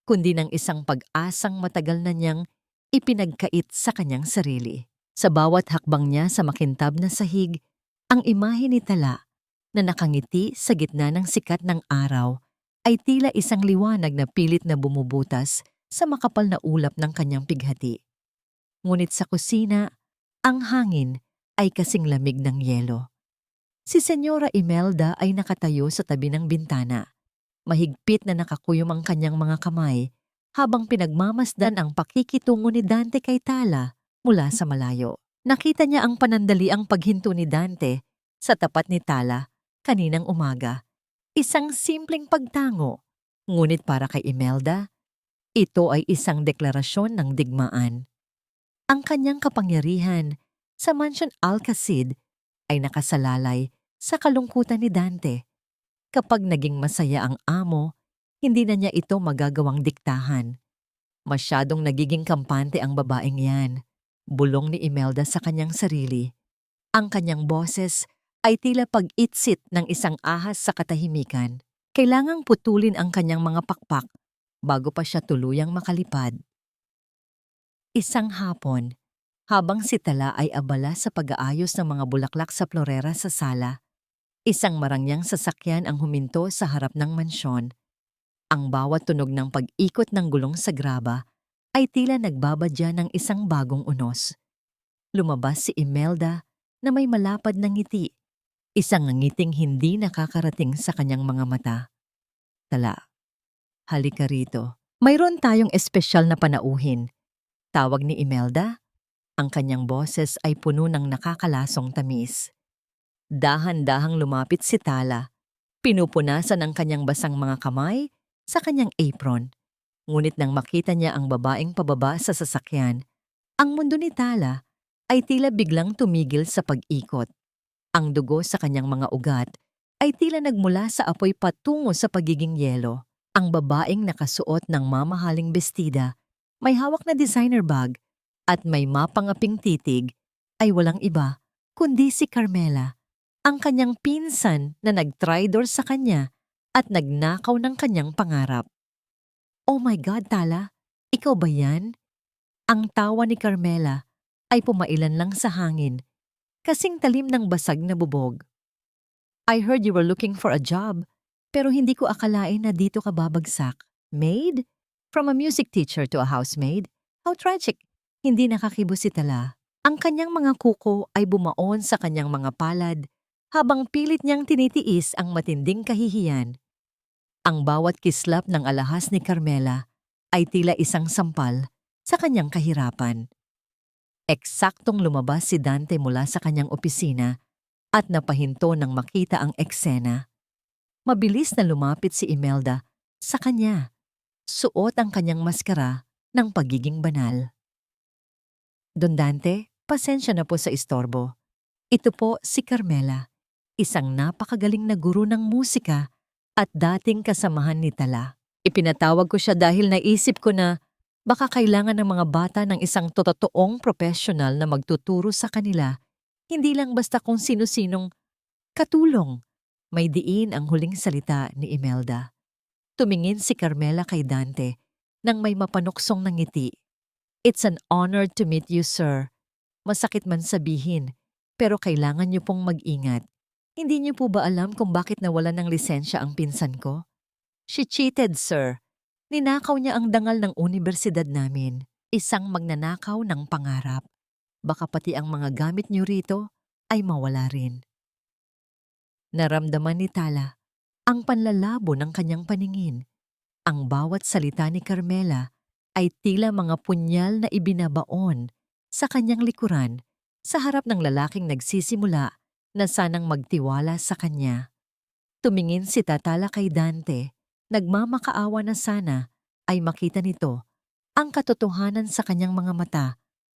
kundi ng isang pag-asang matagal na niyang ipinagkait sa kanyang sarili. Sa bawat hakbang niya sa makintab na sahig, ang imahe ni Tala na nakangiti sa gitna ng sikat ng araw ay tila isang liwanag na pilit na bumubutas sa makapal na ulap ng kanyang pighati. Ngunit sa kusina, ang hangin ay kasing lamig ng yelo. Si Senyora Imelda ay nakatayo sa tabi ng bintana. Mahigpit na nakakuyom ang kanyang mga kamay habang pinagmamasdan ang pakikitungo ni Dante kay Tala mula sa malayo. Nakita niya ang panandaliang paghinto ni Dante sa tapat ni Tala kaninang umaga. Isang simpleng pagtango, ngunit para kay Imelda, ito ay isang deklarasyon ng digmaan. Ang kanyang kapangyarihan sa Mansion Alcacid ay nakasalalay sa kalungkutan ni Dante. Kapag naging masaya ang amo, hindi na niya ito magagawang diktahan. Masyadong nagiging kampante ang babaeng yan. Bulong ni Imelda sa kanyang sarili. Ang kanyang boses ay tila pag-itsit ng isang ahas sa katahimikan. Kailangang putulin ang kanyang mga pakpak bago pa siya tuluyang makalipad. Isang hapon, habang si Tala ay abala sa pag-aayos ng mga bulaklak sa florera sa sala, isang marangyang sasakyan ang huminto sa harap ng mansyon. Ang bawat tunog ng pag-ikot ng gulong sa graba ay tila nagbabadya ng isang bagong unos. Lumabas si Imelda na may malapad na ngiti, isang ngiting hindi nakakarating sa kanyang mga mata. Tala, halika rito. Mayroon tayong espesyal na panauhin. Tawag ni Imelda. Ang kanyang boses ay puno ng nakakalasong tamis. Dahan-dahang lumapit si Tala. Pinupunasan ang kanyang basang mga kamay sa kanyang apron. Ngunit nang makita niya ang babaeng pababa sa sasakyan, ang mundo ni Tala ay tila biglang tumigil sa pag-ikot. Ang dugo sa kanyang mga ugat ay tila nagmula sa apoy patungo sa pagiging yelo. Ang babaeng nakasuot ng mamahaling bestida, may hawak na designer bag, at may mapangaping titig ay walang iba kundi si Carmela, ang kanyang pinsan na nag-traitor sa kanya at nagnakaw ng kanyang pangarap. Oh my God, Tala! Ikaw ba yan? Ang tawa ni Carmela ay pumailan lang sa hangin, kasing talim ng basag na bubog. I heard you were looking for a job, pero hindi ko akalain na dito ka babagsak. Maid? From a music teacher to a housemaid? How tragic! Hindi nakakibo si Tala. Ang kanyang mga kuko ay bumaon sa kanyang mga palad habang pilit niyang tinitiis ang matinding kahihiyan. Ang bawat kislap ng alahas ni Carmela ay tila isang sampal sa kanyang kahirapan. Eksaktong lumabas si Dante mula sa kanyang opisina at napahinto nang makita ang eksena. Mabilis na lumapit si Imelda sa kanya. Suot ang kanyang maskara ng pagiging banal. Don Dante, pasensya na po sa istorbo. Ito po si Carmela, isang napakagaling na guro ng musika at dating kasamahan ni Tala. Ipinatawag ko siya dahil naisip ko na baka kailangan ng mga bata ng isang totoong profesional na magtuturo sa kanila, hindi lang basta kung sino-sinong katulong. May diin ang huling salita ni Imelda. Tumingin si Carmela kay Dante nang may mapanuksong na ngiti. It's an honor to meet you, sir. Masakit man sabihin, pero kailangan niyo pong mag-ingat. Hindi niyo po ba alam kung bakit nawalan ng lisensya ang pinsan ko? She cheated, sir. Ninakaw niya ang dangal ng universidad namin. Isang magnanakaw ng pangarap. Baka pati ang mga gamit niyo rito ay mawala rin. Naramdaman ni Tala ang panlalabo ng kanyang paningin. Ang bawat salita ni Carmela ay tila mga punyal na ibinabaon sa kanyang likuran sa harap ng lalaking nagsisimula na sanang magtiwala sa kanya. Tumingin si Tala kay Dante, nagmamakaawa na sana ay makita nito ang katotohanan sa kanyang mga mata,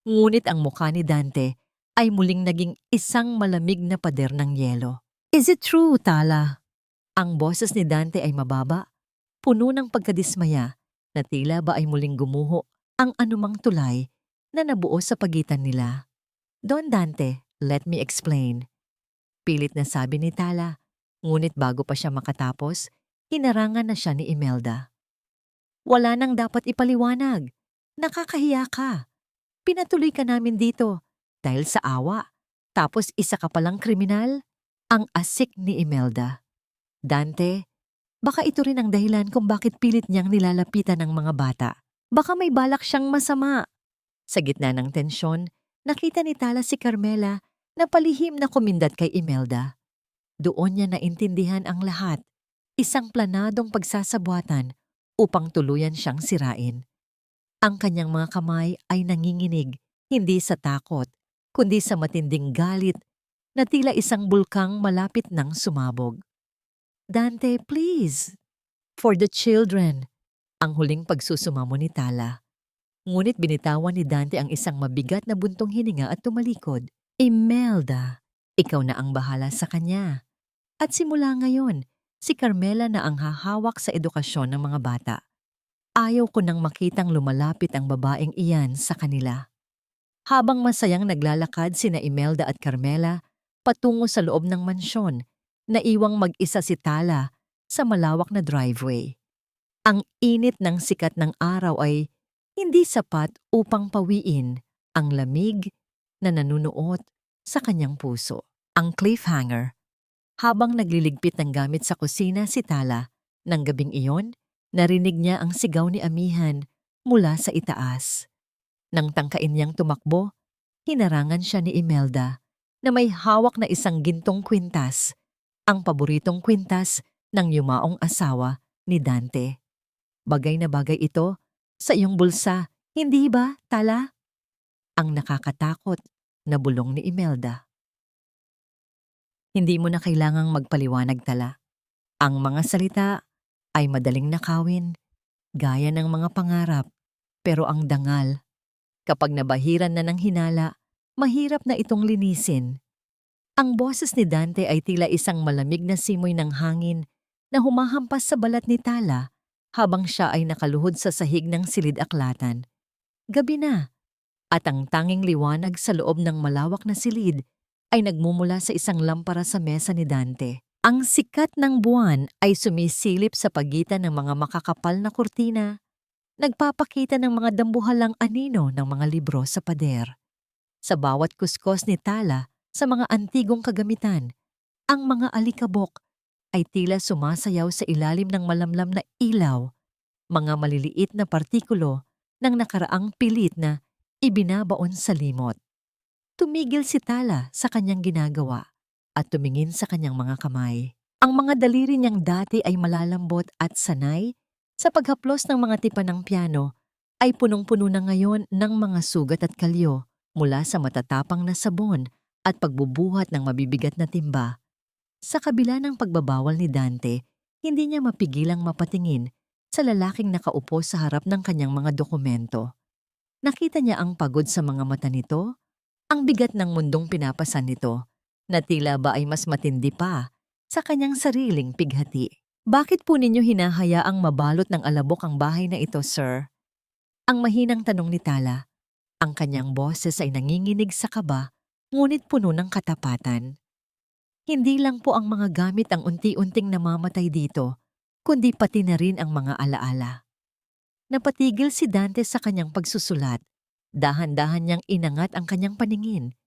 ngunit ang mukha ni Dante ay muling naging isang malamig na pader ng yelo. Is it true, Tala? Ang boses ni Dante ay mababa, puno ng pagkadismaya, na tila ba ay muling gumuho ang anumang tulay na nabuo sa pagitan nila. Don Dante, let me explain. Pilit na sabi ni Tala, ngunit bago pa siya makatapos, hinarangan na siya ni Imelda. Wala nang dapat ipaliwanag. Nakakahiya ka. Pinatuloy ka namin dito dahil sa awa. Tapos isa ka palang kriminal? Ang asik ni Imelda. Dante, baka ito rin ang dahilan kung bakit pilit niyang nilalapitan ng mga bata. Baka may balak siyang masama. Sa gitna ng tensyon, nakita ni Tala si Carmela na palihim na kumindat kay Imelda. Doon niya naintindihan ang lahat. Isang planadong pagsasabuatan upang tuluyan siyang sirain. Ang kanyang mga kamay ay nanginginig, hindi sa takot, kundi sa matinding galit na tila isang bulkang malapit nang sumabog. Dante, please! For the children! Ang huling pagsusumamo ni Tala. Ngunit binitawan ni Dante ang isang mabigat na buntong hininga at tumalikod. Imelda, ikaw na ang bahala sa kanya. At simula ngayon, si Carmela na ang hahawak sa edukasyon ng mga bata. Ayaw ko nang makitang lumalapit ang babaeng iyan sa kanila. Habang masayang naglalakad sina Imelda at Carmela patungo sa loob ng mansyon, naiwang mag-isa si Tala sa malawak na driveway. Ang init ng sikat ng araw ay hindi sapat upang pawiin ang lamig na nanunuot sa kanyang puso. Ang cliffhanger. Habang nagliligpit ng gamit sa kusina si Tala, ng gabing iyon, narinig niya ang sigaw ni Amihan mula sa itaas. Nang tangkain niyang tumakbo, hinarangan siya ni Imelda na may hawak na isang gintong kwintas, ang paboritong kwintas ng yumaong asawa ni Dante. Bagay na bagay ito sa iyong bulsa, hindi ba, Tala? Ang nakakatakot na bulong ni Imelda. Hindi mo na kailangang magpaliwanag, Tala. Ang mga salita ay madaling nakawin, gaya ng mga pangarap, pero ang dangal, kapag nabahiran na ng hinala, mahirap na itong linisin. Ang boses ni Dante ay tila isang malamig na simoy ng hangin na humahampas sa balat ni Tala habang siya ay nakaluhod sa sahig ng silid-aklatan. Gabi na, at ang tanging liwanag sa loob ng malawak na silid ay nagmumula sa isang lampara sa mesa ni Dante. Ang sikat ng buwan ay sumisilip sa pagitan ng mga makakapal na kurtina, nagpapakita ng mga dambuhalang anino ng mga libro sa pader. Sa bawat kuskos ni Tala sa mga antigong kagamitan, ang mga alikabok ay tila sumasayaw sa ilalim ng malamlam na ilaw, mga maliliit na partikulo ng nakaraang pilit na ibinabaon sa limot. Tumigil si Tala sa kanyang ginagawa at tumingin sa kanyang mga kamay. Ang mga daliri niyang dati ay malalambot at sanay sa paghaplos ng mga tipan ng piano ay punong-puno na ngayon ng mga sugat at kalyo mula sa matatapang na sabon at pagbubuhat ng mabibigat na timba. Sa kabila ng pagbabawal ni Dante, hindi niya mapigilang mapatingin sa lalaking nakaupo sa harap ng kanyang mga dokumento. Nakita niya ang pagod sa mga mata nito, ang bigat ng mundong pinapasan nito, na tila ba ay mas matindi pa sa kanyang sariling pighati. Bakit po ninyo hinahayaang mabalot ng alabok ang bahay na ito, sir? Ang mahinang tanong ni Tala. Ang kanyang boses ay nanginginig sa kaba, ngunit puno ng katapatan. Hindi lang po ang mga gamit ang unti-unting namamatay dito, kundi pati na rin ang mga alaala. Napatigil si Dante sa kanyang pagsusulat. Dahan-dahan niyang inangat ang kanyang paningin.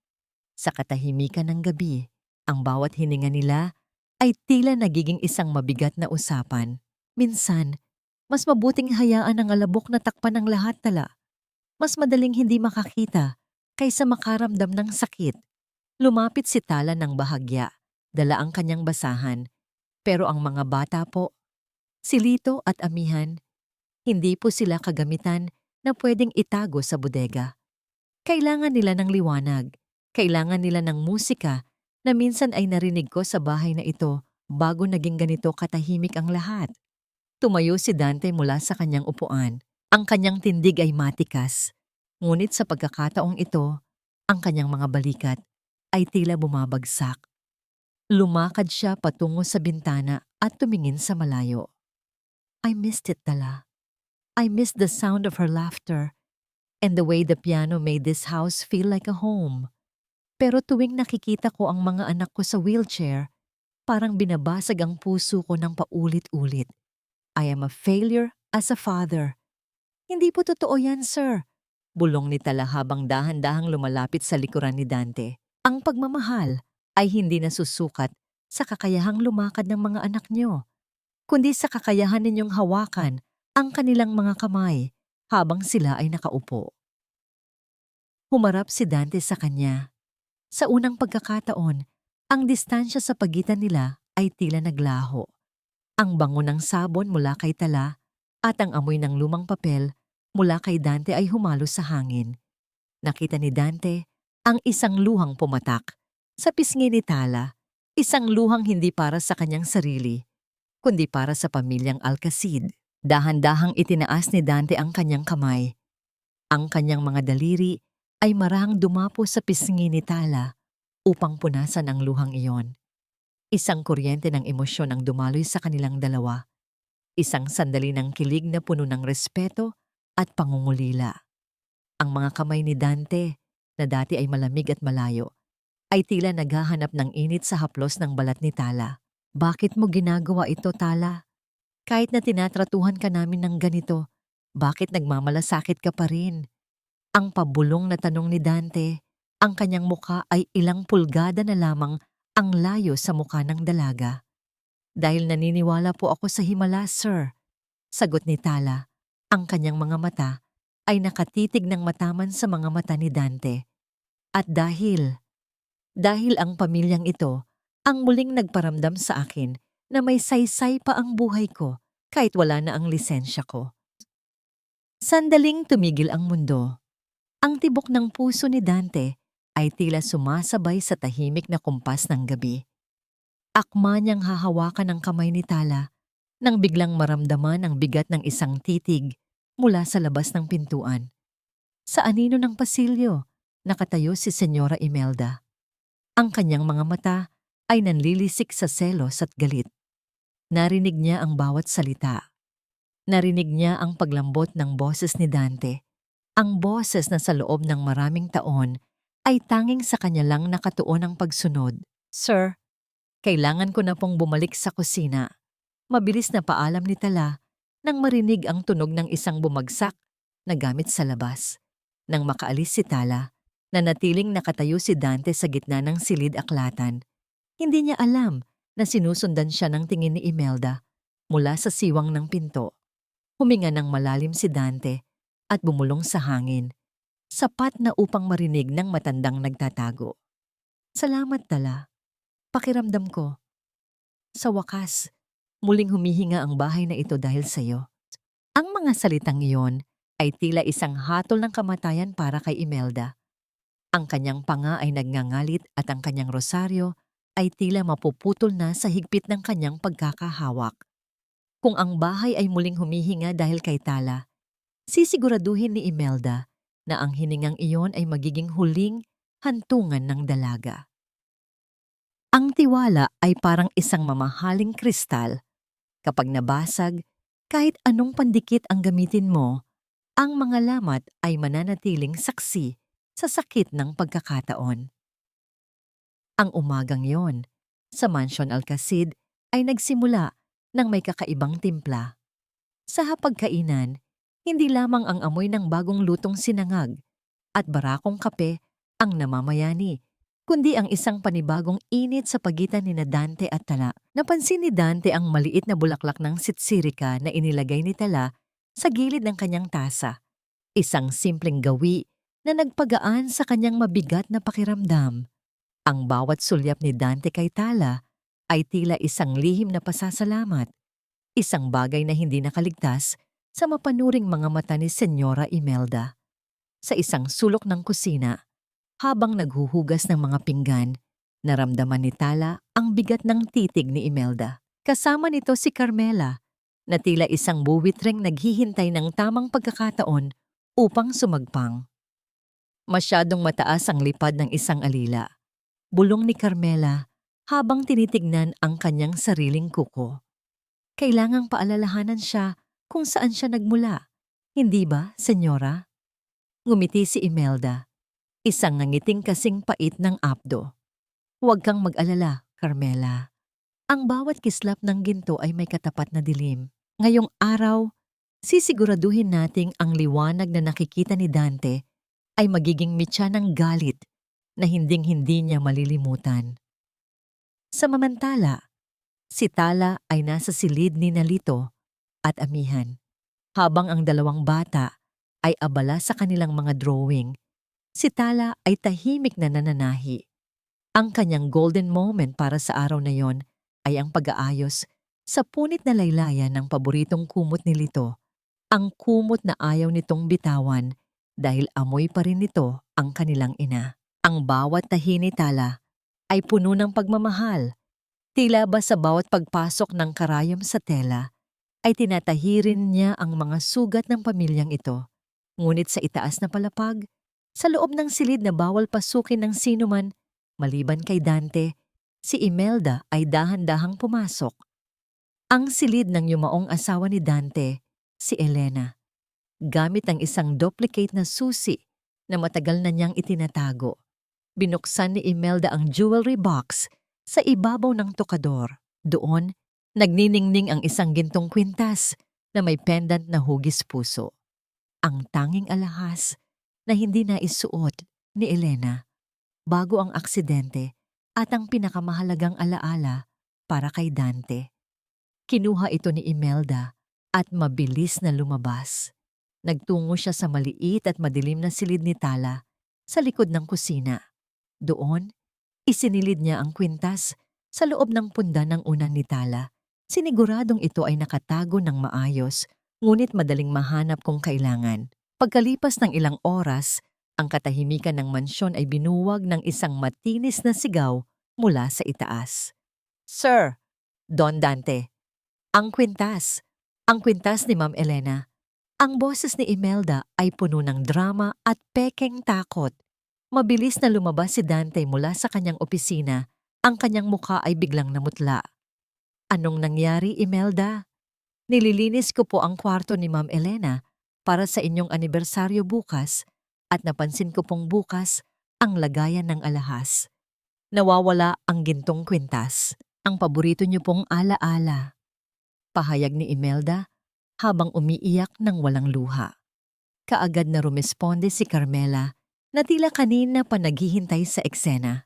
Sa katahimikan ng gabi, ang bawat hininga nila ay tila nagiging isang mabigat na usapan. Minsan, mas mabuting hayaan ang alabok na takpan ng lahat, Tala. Mas madaling hindi makakita kaysa makaramdam ng sakit. Lumapit si Tala ng bahagya, dala ang kanyang basahan. Pero ang mga bata po, si Lito at Amihan, hindi po sila kagamitan na pwedeng itago sa bodega. Kailangan nila ng liwanag, kailangan nila ng musika na minsan ay narinig ko sa bahay na ito bago naging ganito katahimik ang lahat. Tumayo si Dante mula sa kanyang upuan. Ang kanyang tindig ay matikas. Ngunit sa pagkakataong ito, ang kanyang mga balikat ay tila bumabagsak. Lumakad siya patungo sa bintana at tumingin sa malayo. I missed it, Tala. I missed the sound of her laughter and the way the piano made this house feel like a home. Pero tuwing nakikita ko ang mga anak ko sa wheelchair, parang binabasag ang puso ko ng paulit-ulit. I am a failure as a father. Hindi po totoo yan, sir. Bulong ni Tala habang dahan-dahang lumalapit sa likuran ni Dante. Ang pagmamahal ay hindi nasusukat sa kakayahang lumakad ng mga anak niyo, kundi sa kakayahan ninyong hawakan ang kanilang mga kamay habang sila ay nakaupo. Humarap si Dante sa kanya. Sa unang pagkakataon, ang distansya sa pagitan nila ay tila naglaho. Ang bango ng sabon mula kay Tala at ang amoy ng lumang papel mula kay Dante ay humalo sa hangin. Nakita ni Dante ang isang luhang pumatak sa pisngi ni Tala, isang luhang hindi para sa kanyang sarili, kundi para sa pamilyang Alcacid. Dahan-dahang itinaas ni Dante ang kanyang kamay. Ang kanyang mga daliri ay marahang dumapo sa pisngi ni Tala upang punasan ang luhang iyon. Isang kuryente ng emosyon ang dumaloy sa kanilang dalawa. Isang sandali ng kilig na puno ng respeto at pangungulila. Ang mga kamay ni Dante, na dati ay malamig at malayo, ay tila naghahanap ng init sa haplos ng balat ni Tala. Bakit mo ginagawa ito, Tala? Kahit na tinatratuhan ka namin ng ganito, bakit nagmamalasakit ka pa rin? Ang pabulong na tanong ni Dante, ang kanyang muka ay ilang pulgada na lamang ang layo sa muka ng dalaga. Dahil naniniwala po ako sa himala, sir. Sagot ni Tala. Ang kanyang mga mata ay nakatitig ng mataman sa mga mata ni Dante. At dahil ang pamilyang ito ang muling nagparamdam sa akin na may saysay pa ang buhay ko kahit wala na ang lisensya ko. Sandaling tumigil ang mundo. Ang tibok ng puso ni Dante ay tila sumasabay sa tahimik na kumpas ng gabi. Akma niyang hahawakan ang kamay ni Tala nang biglang maramdaman ang bigat ng isang titig mula sa labas ng pintuan. Sa anino ng pasilyo, nakatayo si Senyora Imelda. Ang kanyang mga mata ay nanlilisik sa selos at galit. Narinig niya ang bawat salita. Narinig niya ang paglambot ng boses ni Dante. Ang boses na sa loob ng maraming taon ay tanging sa kanya lang nakatuon ang pagsunod. Sir, kailangan ko na pong bumalik sa kusina. Mabilis na paalam ni Tala nang marinig ang tunog ng isang bumagsak na gamit sa labas. Nang makaalis si Tala, nanatiling nakatayo si Dante sa gitna ng silid-aklatan. Hindi niya alam na sinusundan siya ng tingin ni Imelda mula sa siwang ng pinto. Huminga ng malalim si Dante at bumulong sa hangin, sapat na upang marinig ng matandang nagtatago. Salamat, Tala. Pakiramdam ko. Sa wakas, muling humihinga ang bahay na ito dahil sa'yo. Ang mga salitang iyon ay tila isang hatol ng kamatayan para kay Imelda. Ang kanyang panga ay nagngangalit at ang kanyang rosaryo ay tila mapuputol na sa higpit ng kanyang pagkakahawak. Kung ang bahay ay muling humihinga dahil kay Tala, sisiguraduhin ni Imelda na ang hiningang iyon ay magiging huling hantungan ng dalaga. Ang tiwala ay parang isang mamahaling kristal. Kapag nabasag, kahit anong pandikit ang gamitin mo, ang mga lamat ay mananatiling saksi sa sakit ng pagkakataon. Ang umagang yon, sa Mansion Alcacid, ay nagsimula ng may kakaibang timpla. Sa hapagkainan, hindi lamang ang amoy ng bagong lutong sinangag at barakong kape ang namamayani, kundi ang isang panibagong init sa pagitan ni Dante at Tala. Napansin ni Dante ang maliit na bulaklak ng sitsirika na inilagay ni Tala sa gilid ng kanyang tasa. Isang simpleng gawi na nagpagaan sa kanyang mabigat na pakiramdam. Ang bawat sulyap ni Dante kay Tala ay tila isang lihim na pasasalamat, isang bagay na hindi nakaligtas sa mapanuring mga mata ni Senyora Imelda. Sa isang sulok ng kusina, habang naghuhugas ng mga pinggan, naramdaman ni Tala ang bigat ng titig ni Imelda. Kasama nito si Carmela, na tila isang buwitreng naghihintay ng tamang pagkakataon upang sumagpang. Masyadong mataas ang lipad ng isang alila. Bulong ni Carmela habang tinitignan ang kanyang sariling kuko. Kailangang paalalahanan siya kung saan siya nagmula. Hindi ba, Senyora? Ngumiti si Imelda, isang nangiting kasing pait ng apdo. Huwag kang mag-alala, Carmela. Ang bawat kislap ng ginto ay may katapat na dilim. Ngayong araw, sisiguraduhin nating ang liwanag na nakikita ni Dante ay magiging mitya ng galit na hinding-hindi niya malilimutan. Samantala, si Tala ay nasa silid ni Nalito at Amihan, habang ang dalawang bata ay abala sa kanilang mga drawing. Si Tala ay tahimik na nananahi. Ang kanyang golden moment para sa araw na yon ay ang pag-aayos sa punit na laylayan ng paboritong kumot ni Lito, ang kumot na ayaw nitong bitawan dahil amoy pa rin nito ang kanilang ina. Ang bawat tahi ni Tala ay puno ng pagmamahal. Tila ba sa bawat pagpasok ng karayom sa tela ay tinatahi rin niya ang mga sugat ng pamilyang ito. Ngunit sa itaas na palapag, sa loob ng silid na bawal pasukin ng sinuman, maliban kay Dante, si Imelda ay dahan-dahang pumasok. Ang silid ng yumaong asawa ni Dante, si Elena, gamit ang isang duplicate na susi na matagal na niyang itinatago. Binuksan ni Imelda ang jewelry box sa ibabaw ng tokador. Doon, nagniningning ang isang gintong kwintas na may pendant na hugis puso. Ang tanging alahas na hindi naisuot ni Elena bago ang aksidente at ang pinakamahalagang alaala para kay Dante. Kinuha ito ni Imelda at mabilis na lumabas. Nagtungo siya sa maliit at madilim na silid ni Tala sa likod ng kusina. Doon, isinilid niya ang kwintas sa loob ng punda ng unan ni Tala. Siniguradong ito ay nakatago ng maayos, ngunit madaling mahanap kung kailangan. Pagkalipas ng ilang oras, ang katahimikan ng mansyon ay binuwag ng isang matinis na sigaw mula sa itaas. "Sir, Don Dante, ang kwintas ni Ma'am Elena." Ang boses ni Imelda ay puno ng drama at pekeng takot. Mabilis na lumabas si Dante mula sa kanyang opisina. Ang kanyang mukha ay biglang namutla. "Anong nangyari, Imelda?" "Nililinis ko po ang kwarto ni Ma'am Elena para sa inyong anibersaryo bukas at napansin ko pong bukas ang lagayan ng alahas. Nawawala ang gintong kwintas, ang paborito niyo pong alaala." Pahayag ni Imelda habang umiiyak ng walang luha. Kaagad na rumesponde si Carmela na tila kanina pa naghihintay sa eksena.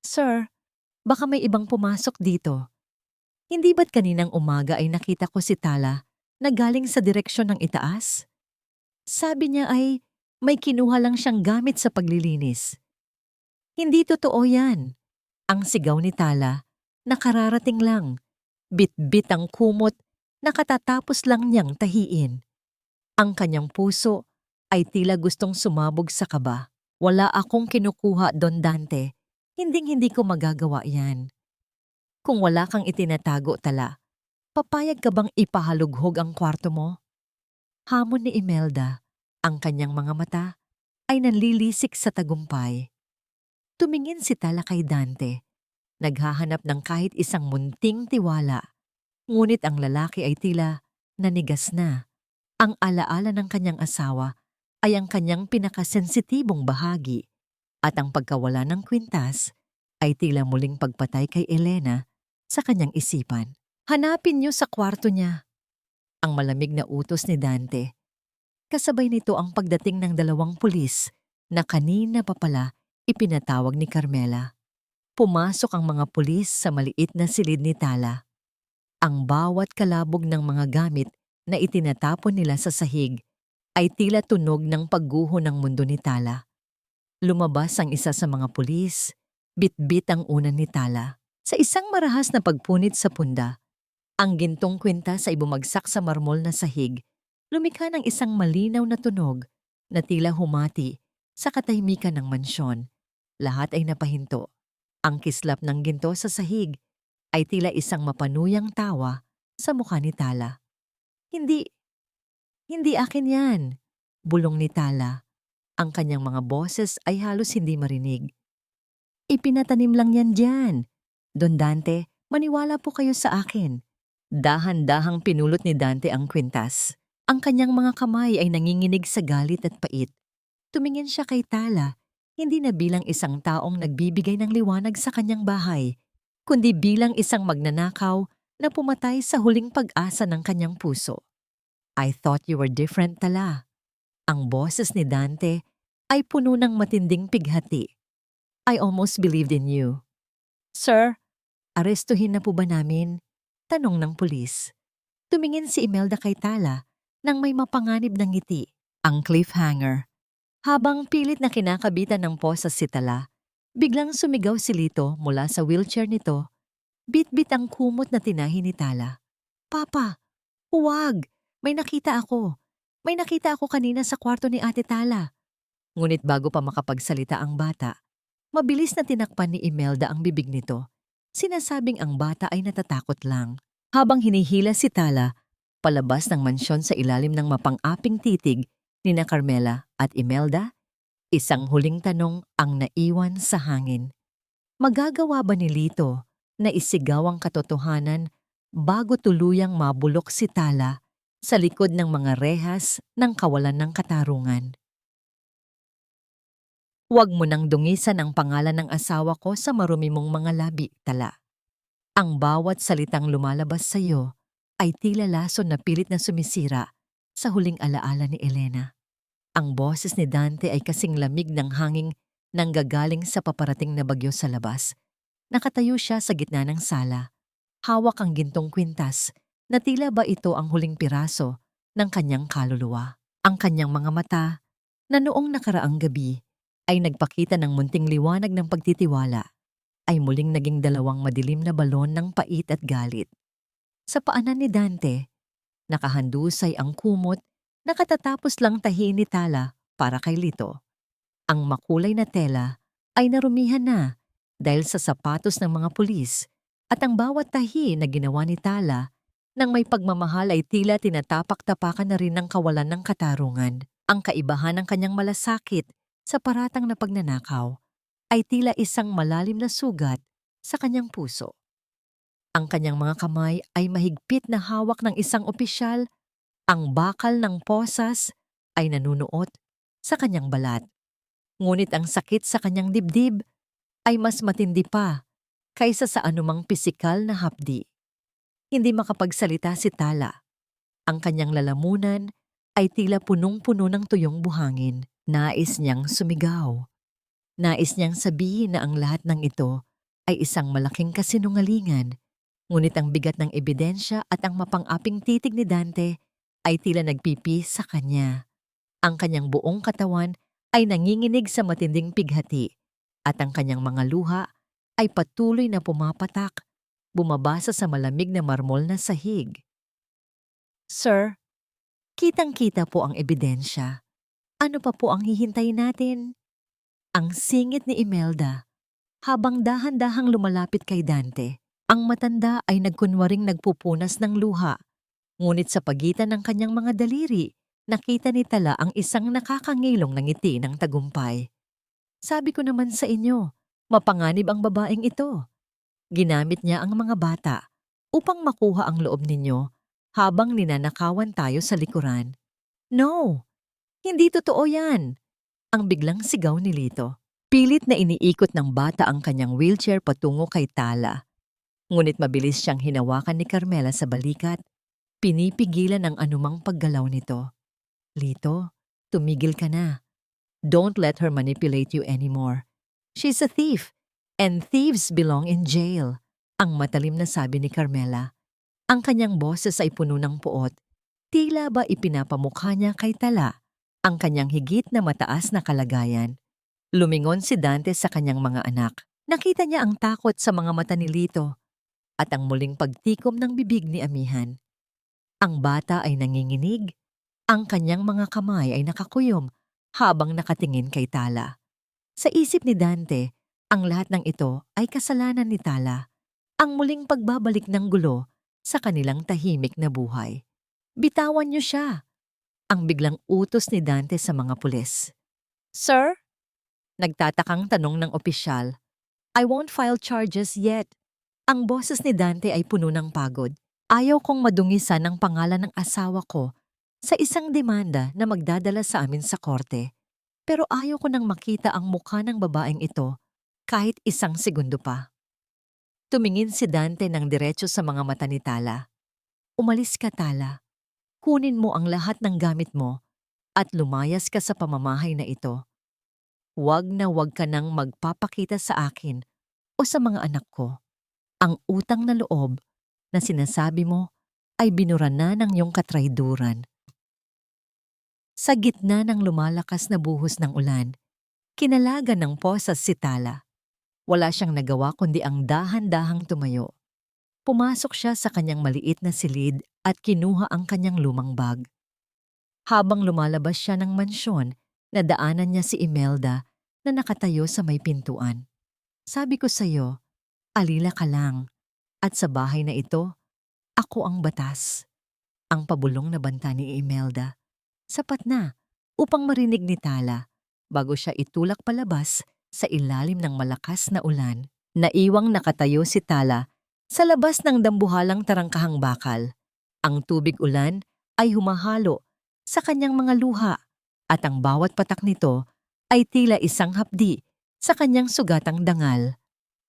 "Sir, baka may ibang pumasok dito. Hindi ba't kaninang umaga ay nakita ko si Tala na galing sa direksyon ng itaas? Sabi niya ay may kinuha lang siyang gamit sa paglilinis." "Hindi totoo yan." Ang sigaw ni Tala, nakararating lang. Bit-bit ang kumot na katatapos lang niyang tahiin. Ang kanyang puso ay tila gustong sumabog sa kaba. "Wala akong kinukuha, Don Dante. Hinding-hindi ko magagawa yan." "Kung wala kang itinatago, Tala, papayag ka bang ipahalughog ang kwarto mo?" Hamon ni Imelda. Ang kanyang mga mata ay nanlilisik sa tagumpay. Tumingin si Tala kay Dante. Naghahanap ng kahit isang munting tiwala. Ngunit ang lalaki ay tila nanigas na. Ang alaala ng kanyang asawa ay ang kanyang pinakasensitibong bahagi at ang pagkawala ng kwintas ay tila muling pagpatay kay Elena sa kanyang isipan. "Hanapin niyo sa kwarto niya." Ang malamig na utos ni Dante. Kasabay nito ang pagdating ng dalawang pulis na kanina pa pala ipinatawag ni Carmela. Pumasok ang mga pulis sa maliit na silid ni Tala. Ang bawat kalabog ng mga gamit na itinatapon nila sa sahig ay tila tunog ng pagguho ng mundo ni Tala. Lumabas ang isa sa mga pulis, bit-bit ang unan ni Tala. Sa isang marahas na pagpunit sa punda, ang gintong kwintas ay bumagsak sa marmol na sahig. Lumikha ng isang malinaw na tunog na tila humati sa katahimikan ng mansyon. Lahat ay napahinto. Ang kislap ng ginto sa sahig ay tila isang mapanuyang tawa sa mukha ni Tala. Hindi akin yan," bulong ni Tala. Ang kanyang mga boses ay halos hindi marinig. "Ipinatanim lang yan dyan. Don Dante, maniwala po kayo sa akin." Dahan-dahang pinulot ni Dante ang kwintas. Ang kanyang mga kamay ay nanginginig sa galit at pait. Tumingin siya kay Tala, hindi na bilang isang taong nagbibigay ng liwanag sa kanyang bahay, kundi bilang isang magnanakaw na pumatay sa huling pag-asa ng kanyang puso. I thought you were different, Tala. Ang boses ni Dante ay puno ng matinding pighati. I almost believed in you. Sir, arestuhin na po ba namin? Tanong ng pulis. Tumingin si Imelda kay Tala nang may mapanganib ng ngiti, ang cliffhanger. Habang pilit na kinakabitan ng posas si Tala, biglang sumigaw si Lito mula sa wheelchair nito. Bit-bit ang kumot na tinahi ni Tala. Papa, huwag! May nakita ako. May nakita ako kanina sa kwarto ni Ate Tala. Ngunit bago pa makapagsalita ang bata, mabilis na tinakpan ni Imelda ang bibig nito. Sinasabing ang bata ay natatakot lang. Habang hinihila si Tala, palabas ng mansyon sa ilalim ng mapang-aping titig ni na Carmela at Imelda, isang huling tanong ang naiwan sa hangin. Magagawa ba ni Lito na isigaw ang katotohanan bago tuluyang mabulok si Tala sa likod ng mga rehas ng kawalan ng katarungan? Huwag mo nang dungisan ang pangalan ng asawa ko sa marumi mong mga labi, Tala. Ang bawat salitang lumalabas sa iyo ay tila lason na pilit na sumisira sa huling alaala ni Elena. Ang boses ni Dante ay kasing lamig ng hanging nanggagaling sa paparating na bagyo sa labas. Nakatayo siya sa gitna ng sala. Hawak ang gintong kwintas na tila ba ito ang huling piraso ng kanyang kaluluwa. Ang kanyang mga mata na noong nakaraang gabi ay nagpakita ng munting liwanag ng pagtitiwala ay muling naging dalawang madilim na balon ng pait at galit. Sa paanan ni Dante, nakahandusay ang kumot na katatapos lang tahiin ni Tala para kay Lito. Ang makulay na tela ay narumihan na dahil sa sapatos ng mga pulis at ang bawat tahi na ginawa ni Tala nang may pagmamahal ay tila tinatapak-tapakan na rin ng kawalan ng katarungan. Ang kaibahan ng kanyang malasakit sa paratang na pagnanakaw ay tila isang malalim na sugat sa kanyang puso. Ang kanyang mga kamay ay mahigpit na hawak ng isang opisyal. Ang bakal ng posas ay nanunuot sa kanyang balat. Ngunit ang sakit sa kanyang dibdib ay mas matindi pa kaysa sa anumang pisikal na hapdi. Hindi makapagsalita si Tala. Ang kanyang lalamunan ay tila punong-puno ng tuyong buhangin. Nais niyang sumigaw. Nais niyang sabihin na ang lahat ng ito ay isang malaking kasinungalingan. Ngunit ang bigat ng ebidensya at ang mapang-aping titig ni Dante ay tila nagpipi sa kanya. Ang kanyang buong katawan ay nanginginig sa matinding pighati at ang kanyang mga luha ay patuloy na pumapatak, bumabasa sa malamig na marmol na sahig. Sir, kitang-kita po ang ebidensya. Ano pa po ang hihintayin natin? Ang singit ni Imelda habang dahan-dahang lumalapit kay Dante. Ang matanda ay nagkunwaring nagpupunas ng luha, ngunit sa pagitan ng kanyang mga daliri, nakita ni Tala ang isang nakakangilong na ngiti ng tagumpay. Sabi ko naman sa inyo, mapanganib ang babaeng ito. Ginamit niya ang mga bata upang makuha ang loob ninyo habang ninanakawan tayo sa likuran. No, hindi totoo yan. Ang biglang sigaw ni Lito. Pilit na iniikot ng bata ang kanyang wheelchair patungo kay Tala. Ngunit mabilis siyang hinawakan ni Carmela sa balikat. Pinipigilan ang anumang paggalaw nito. Lito, tumigil ka na. Don't let her manipulate you anymore. She's a thief, and thieves belong in jail. Ang matalim na sabi ni Carmela. Ang kanyang boses ay puno ng puot. Tila ba ipinapamukha niya kay Tala ang kanyang higit na mataas na kalagayan. Lumingon si Dante sa kanyang mga anak. Nakita niya ang takot sa mga mata ni Lito at ang muling pagtikom ng bibig ni Amihan. Ang bata ay nanginginig. Ang kanyang mga kamay ay nakakuyom habang nakatingin kay Tala. Sa isip ni Dante, ang lahat ng ito ay kasalanan ni Tala. Ang muling pagbabalik ng gulo sa kanilang tahimik na buhay. Bitawan niyo siya. Ang biglang utos ni Dante sa mga pulis. Sir? Nagtatakang tanong ng opisyal. I won't file charges yet. Ang boses ni Dante ay puno ng pagod. Ayaw kong madungisan ang pangalan ng asawa ko sa isang demanda na magdadala sa amin sa korte. Pero ayaw ko nang makita ang mukha ng babaeng ito kahit isang segundo pa. Tumingin si Dante ng diretso sa mga mata ni Tala. Umalis ka, Tala. Kunin mo ang lahat ng gamit mo at lumayas ka sa pamamahay na ito. Huwag na huwag ka nang magpapakita sa akin o sa mga anak ko. Ang utang na loob na sinasabi mo ay binura na ng iyong katrayduran. Sa gitna ng lumalakas na buhos ng ulan, kinalaga ng posas si Tala. Wala siyang nagawa kundi ang dahan-dahang tumayo. Pumasok siya sa kanyang maliit na silid at kinuha ang kanyang lumang bag. Habang lumalabas siya ng mansyon, nadaanan niya si Imelda na nakatayo sa may pintuan. Sabi ko sa iyo, alila ka lang. At sa bahay na ito, ako ang batas. Ang pabulong na banta ni Imelda. Sapat na upang marinig ni Tala bago siya itulak palabas sa ilalim ng malakas na ulan. Naiwang nakatayo si Tala sa labas ng dambuhalang tarangkahang bakal. Ang tubig ulan ay humahalo sa kanyang mga luha at ang bawat patak nito ay tila isang hapdi sa kanyang sugatang dangal.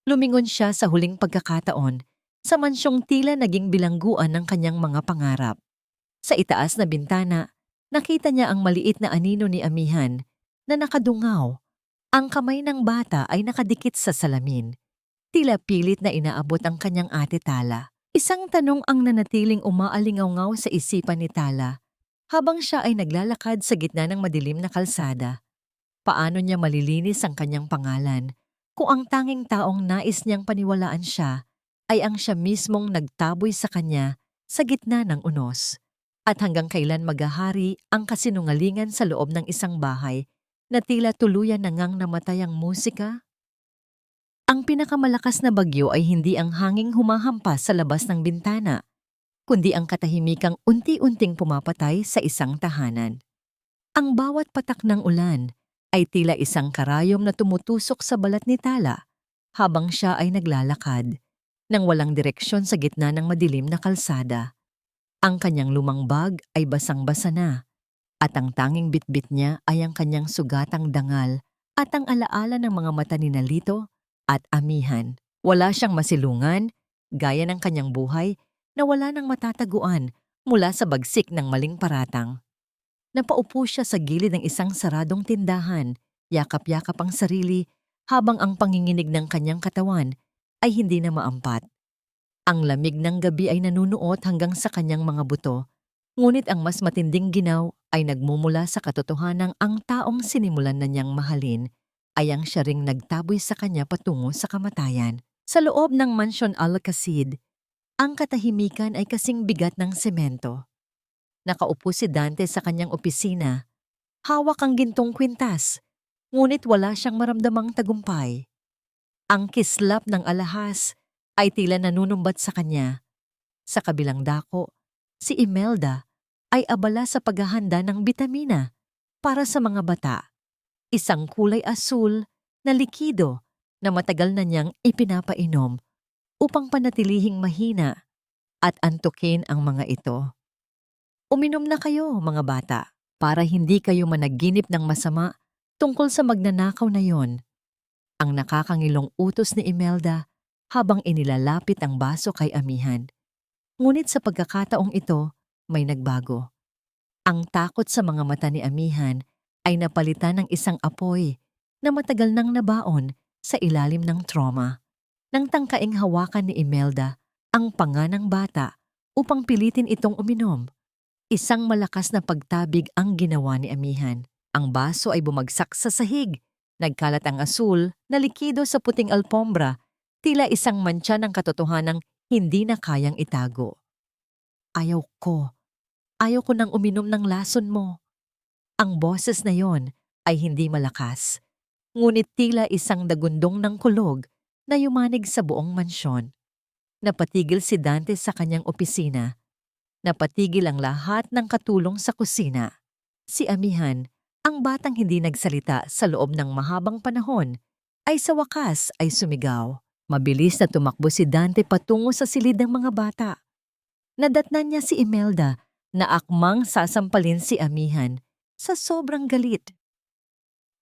Lumingon siya sa huling pagkakataon sa mansyong tila naging bilangguan ng kanyang mga pangarap. Sa itaas na bintana, nakita niya ang maliit na anino ni Amihan na nakadungaw. Ang kamay ng bata ay nakadikit sa salamin. Tila pilit na inaabot ang kanyang ate Tala. Isang tanong ang nanatiling umaalingaw-ngaw sa isipan ni Tala habang siya ay naglalakad sa gitna ng madilim na kalsada. Paano niya malilinis ang kanyang pangalan kung ang tanging taong nais niyang paniwalaan siya ay ang siya mismong nagtaboy sa kanya sa gitna ng unos? At hanggang kailan maghahari ang kasinungalingan sa loob ng isang bahay na tila tuluyan na ngang namatay ang musika? Ang pinakamalakas na bagyo ay hindi ang hanging humahampas sa labas ng bintana, kundi ang katahimikang unti-unting pumapatay sa isang tahanan. Ang bawat patak ng ulan ay tila isang karayom na tumutusok sa balat ni Tala habang siya ay naglalakad nang walang direksyon sa gitna ng madilim na kalsada. Ang kanyang lumang bag ay basang-basa na at ang tanging bitbit niya ay ang kanyang sugatang dangal at ang alaala ng mga mata ni Nalito at Amihan. Wala siyang masilungan, gaya ng kanyang buhay na wala nang matataguan mula sa bagsik ng maling paratang. Napaupo siya sa gilid ng isang saradong tindahan, yakap-yakap ang sarili habang ang panginginig ng kanyang katawan ay hindi na maampat. Ang lamig ng gabi ay nanunuot hanggang sa kanyang mga buto, ngunit ang mas matinding ginaw ay nagmumula sa katotohanang ang taong sinimulan na niyang mahalin ay ang siya ring nagtaboy sa kanya patungo sa kamatayan. Sa loob ng Mansyon Alcacid, ang katahimikan ay kasing bigat ng semento. Nakaupo si Dante sa kanyang opisina, hawak ang gintong kwintas, ngunit wala siyang maramdamang tagumpay. Ang kislap ng alahas ay tila nanunumbat sa kanya. Sa kabilang dako, si Imelda ay abala sa paghahanda ng bitamina para sa mga bata. Isang kulay asul na likido na matagal na niyang ipinapainom upang panatilihing mahina at antukin ang mga ito. Uminom na kayo, mga bata, para hindi kayo managinip ng masama tungkol sa magnanakaw na yon. Ang nakakangilong utos ni Imelda habang inilalapit ang baso kay Amihan. Ngunit sa pagkakataong ito, may nagbago. Ang takot sa mga mata ni Amihan ay napalitan ng isang apoy na matagal nang nabaon sa ilalim ng trauma. Nang tangkaing hawakan ni Imelda ang panga ng bata upang pilitin itong uminom, isang malakas na pagtabig ang ginawa ni Amihan. Ang baso ay bumagsak sa sahig. Nagkalat ang asul na likido sa puting alpombra, tila isang mantsa ng katotohanang hindi na kayang itago. Ayaw ko nang uminom ng lason mo. Ang boses na yon ay hindi malakas, ngunit tila isang dagundong ng kulog na yumanig sa buong mansyon. Napatigil si Dante sa kanyang opisina. Napatigil ang lahat ng katulong sa kusina. Si Amihan, ang batang hindi nagsalita sa loob ng mahabang panahon, ay sa wakas ay sumigaw. Mabilis na tumakbo si Dante patungo sa silid ng mga bata. Nadatnan niya si Imelda na akmang sasampalin si Amihan sa sobrang galit.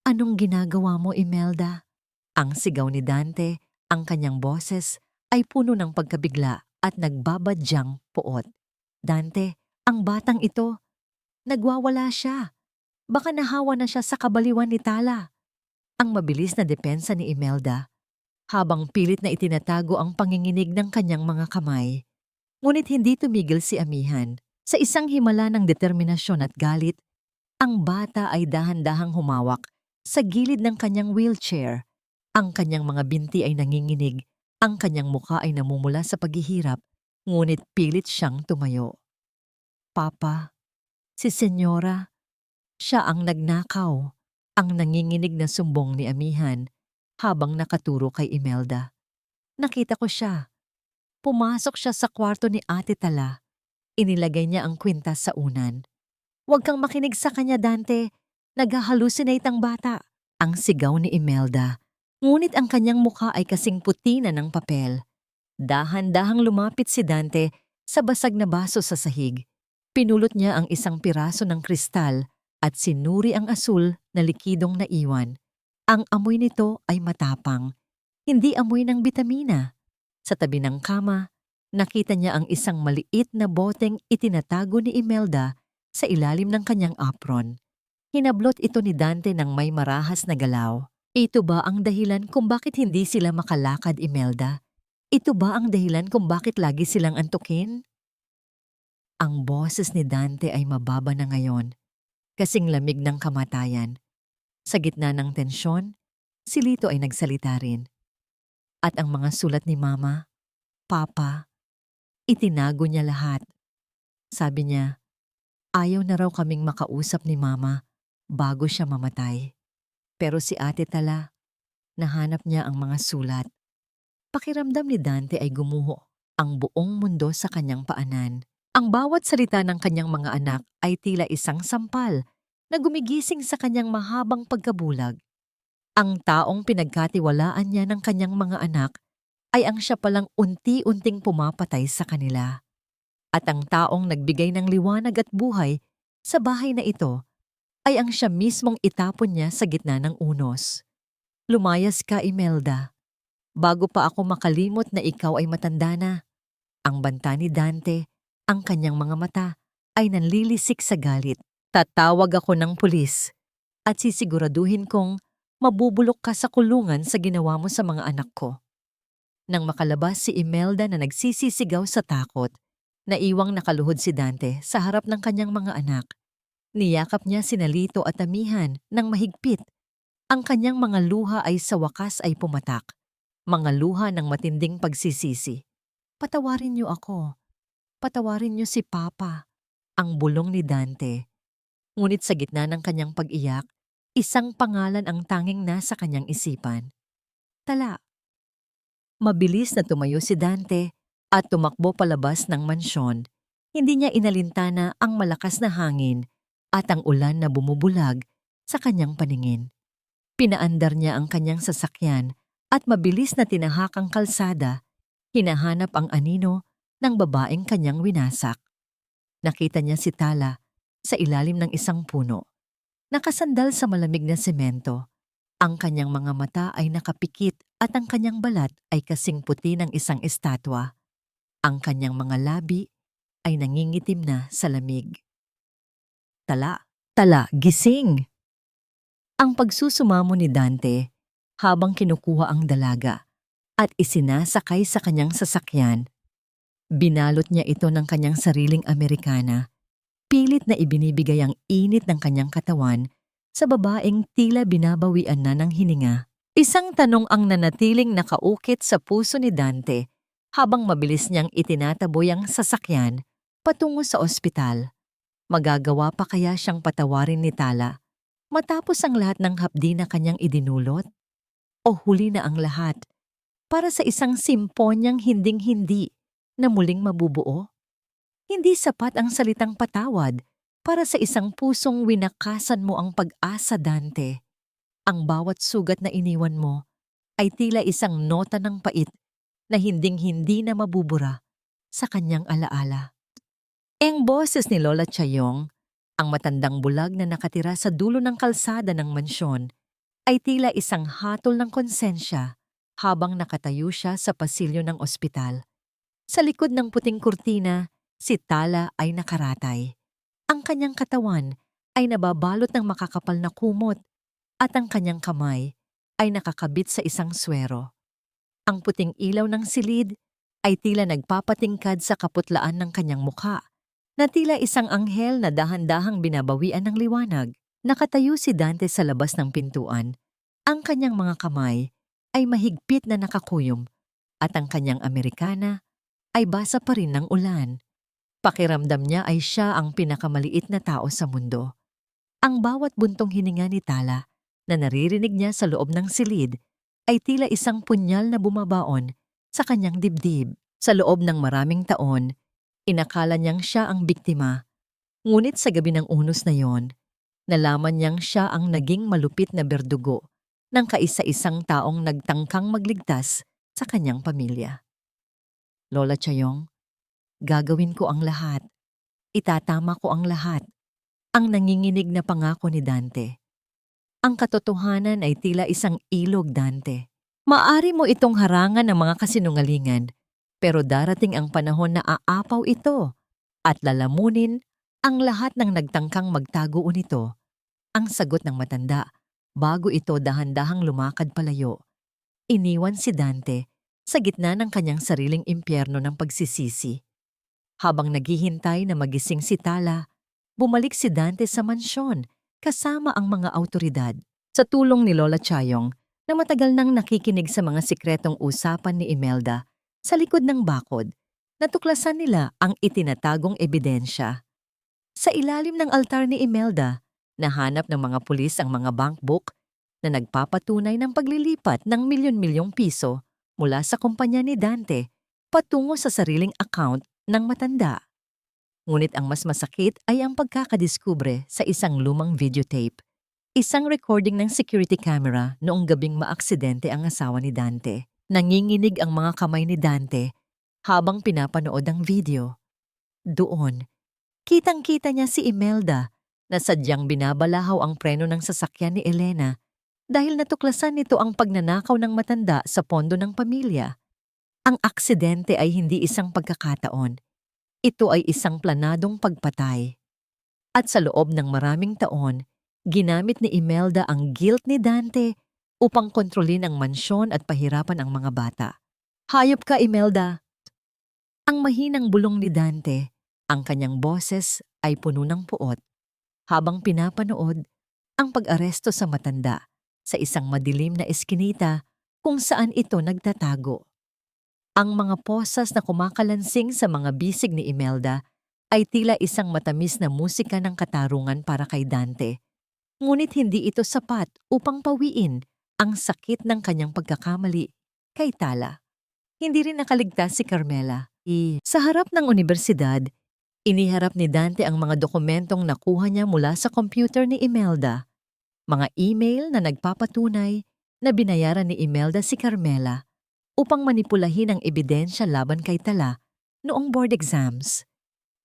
Anong ginagawa mo, Imelda? Ang sigaw ni Dante, ang kanyang boses ay puno ng pagkabigla at nagbabadyang puot. Dante, Ang batang ito, nagwawala siya. Baka nahawa na siya sa kabaliwan ni Tala. Ang mabilis na depensa ni Imelda, habang pilit na itinatago ang panginginig ng kanyang mga kamay. Ngunit hindi tumigil si Amihan. Sa isang himala ng determinasyon at galit, ang bata ay dahan-dahang humawak sa gilid ng kanyang wheelchair. Ang kanyang mga binti ay nanginginig, ang kanyang muka ay namumula sa paghihirap, ngunit pilit siyang tumayo. Papa, si Senyora, siya ang nagnakaw, ang nanginginig na sumbong ni Amihan habang nakaturo kay Imelda. Nakita ko siya. Pumasok siya sa kwarto ni Ate Tala. Inilagay niya ang kwintas sa unan. "Huwag kang makinig sa kanya, Dante. Nag-halusinate ang bata." Ang sigaw ni Imelda. Ngunit ang kanyang mukha ay kasing puti na ng papel. Dahan-dahang lumapit si Dante sa basag na baso sa sahig. Pinulot niya ang isang piraso ng kristal at sinuri ang asul na likidong naiwan. Ang amoy nito ay matapang, hindi amoy ng bitamina. Sa tabi ng kama, nakita niya ang isang maliit na boteng itinatago ni Imelda sa ilalim ng kanyang apron. Hinablot ito ni Dante ng may marahas na galaw. Ito ba ang dahilan kung bakit hindi sila makalakad, Imelda? Ito ba ang dahilan kung bakit lagi silang antukin? Ang boses ni Dante ay mababa na ngayon, kasing lamig ng kamatayan. Sa gitna ng tensyon, si Lito ay nagsalita rin. At ang mga sulat ni Mama, Papa, itinago niya lahat. Sabi niya, ayaw na raw kaming makausap ni Mama bago siya mamatay. Pero si Ate Tala, nahanap niya ang mga sulat. Pakiramdam ni Dante ay gumuho ang buong mundo sa kanyang paanan. Ang bawat salita ng kanyang mga anak ay tila isang sampal na gumigising sa kanyang mahabang pagkabulag. Ang taong pinagkatiwalaan niya ng kanyang mga anak ay ang siya palang unti-unting pumapatay sa kanila. At ang taong nagbigay ng liwanag at buhay sa bahay na ito ay ang siya mismong itapon niya sa gitna ng unos. Lumayas ka, Imelda. Bago pa ako makalimot na ikaw ay matanda na. Ang banta ni Dante, ang kanyang mga mata ay nanlilisik sa galit. Tatawag ako ng pulis at sisiguraduhin kong mabubulok ka sa kulungan sa ginawa mo sa mga anak ko. Nang makalabas si Imelda na nagsisisigaw sa takot, naiwang nakaluhod si Dante sa harap ng kanyang mga anak. Niyakap niya sina Lito at Amihan ng mahigpit. Ang kanyang mga luha ay sa wakas ay pumatak. Mga luha ng matinding pagsisisi. Patawarin niyo ako. Patawarin niyo si Papa. Ang bulong ni Dante. Ngunit sa gitna ng kanyang pag-iyak, isang pangalan ang tanging nasa kanyang isipan. Tala. Mabilis na tumayo si Dante at tumakbo palabas ng mansyon. Hindi niya inalintana ang malakas na hangin at ang ulan na bumubulag sa kanyang paningin. Pinaandar niya ang kanyang sasakyan at mabilis na tinahak ang kalsada, hinahanap ang anino ng babaeng kanyang winasak. Nakita niya si Tala sa ilalim ng isang puno. Nakasandal sa malamig na semento. Ang kanyang mga mata ay nakapikit at ang kanyang balat ay kasing puti ng isang estatwa. Ang kanyang mga labi ay nangingitim na sa lamig. Tala, Tala, gising! Ang pagsusumamo ni Dante habang kinukuha ang dalaga at isinasakay sa kanyang sasakyan. Binalot niya ito ng kanyang sariling Amerikana. Pilit na ibinibigay ang init ng kanyang katawan sa babaeng tila binabawian na ng hininga. Isang tanong ang nanatiling nakaukit sa puso ni Dante habang mabilis niyang itinataboy ang sasakyan patungo sa ospital. Magagawa pa kaya siyang patawarin ni Tala matapos ang lahat ng hapdi na kanyang idinulot? O huli na ang lahat para sa isang simponyang hinding-hindi na muling mabubuo? Hindi sapat ang salitang patawad para sa isang pusong winakasan mo ang pag-asa, Dante. Ang bawat sugat na iniwan mo ay tila isang nota ng pait na hinding-hindi na mabubura sa kanyang alaala. Ang boses ni Lola Chayong, ang matandang bulag na nakatira sa dulo ng kalsada ng mansyon, ay tila isang hatol ng konsensya habang nakatayo siya sa pasilyo ng ospital. Sa likod ng puting kurtina, Si Tala ay nakaratay. Ang kanyang katawan ay nababalot ng makakapal na kumot at ang kanyang kamay ay nakakabit sa isang swero. Ang puting ilaw ng silid ay tila nagpapatingkad sa kaputlaan ng kanyang mukha, na tila isang anghel na dahan-dahang binabawian ng liwanag. Nakatayo si Dante sa labas ng pintuan. Ang kanyang mga kamay ay mahigpit na nakakuyom at ang kanyang Amerikana ay basa pa rin ng ulan. Pakiramdam niya ay siya ang pinakamaliit na tao sa mundo. Ang bawat buntong hininga ni Tala na naririnig niya sa loob ng silid ay tila isang punyal na bumabaon sa kanyang dibdib. Sa loob ng maraming taon, inakala niyang siya ang biktima. Ngunit sa gabi ng unos na yon, nalaman niyang siya ang naging malupit na berdugo ng kaisa-isang taong nagtangkang magligtas sa kanyang pamilya. Lola Chayong, gagawin ko ang lahat. Itatama ko ang lahat. Ang nanginginig na pangako ni Dante. Ang katotohanan ay tila isang ilog, Dante. Maari mo itong harangan ng mga kasinungalingan, pero darating ang panahon na aapaw ito at lalamunin ang lahat ng nagtangkang magtago nito. Ang sagot ng matanda bago ito dahan-dahang lumakad palayo. Iniwan si Dante sa gitna ng kanyang sariling impyerno ng pagsisisi. Habang naghihintay na magising si Tala, bumalik si Dante sa mansyon kasama ang mga awtoridad. Sa tulong ni Lola Chayong na matagal nang nakikinig sa mga sikretong usapan ni Imelda sa likod ng bakod, natuklasan nila ang itinatagong ebidensya. Sa ilalim ng altar ni Imelda, nahanap ng mga pulis ang mga bank book na nagpapatunay ng paglilipat ng milyon-milyong piso mula sa kumpanya ni Dante patungo sa sariling account ng matanda. Ngunit ang mas masakit ay ang pagkakadiskubre sa isang lumang videotape, isang recording ng security camera noong gabing maaksidente ang asawa ni Dante. Nanginginig ang mga kamay ni Dante habang pinapanood ang video. Doon, kitang-kita niya si Imelda na sadyang binabalahaw ang preno ng sasakyan ni Elena dahil natuklasan nito ang pagnanakaw ng matanda sa pondo ng pamilya. Ang aksidente ay hindi isang pagkakataon. Ito ay isang planadong pagpatay. At sa loob ng maraming taon, ginamit ni Imelda ang guilt ni Dante upang kontrolin ang mansyon at pahirapan ang mga bata. Hayop ka, Imelda! Ang mahinang bulong ni Dante, ang kanyang boses ay puno ng puot. Habang pinapanood ang pag-aresto sa matanda sa isang madilim na eskinita kung saan ito nagtatago. Ang mga posas na kumakalansing sa mga bisig ni Imelda ay tila isang matamis na musika ng katarungan para kay Dante. Ngunit hindi ito sapat upang pawiin ang sakit ng kanyang pagkakamali kay Tala. Hindi rin nakaligtas si Carmela. Sa harap ng unibersidad, iniharap ni Dante ang mga dokumentong nakuha niya mula sa computer ni Imelda. Mga email na nagpapatunay na binayaran ni Imelda si Carmela upang manipulahin ang ebidensya laban kay Tala noong board exams.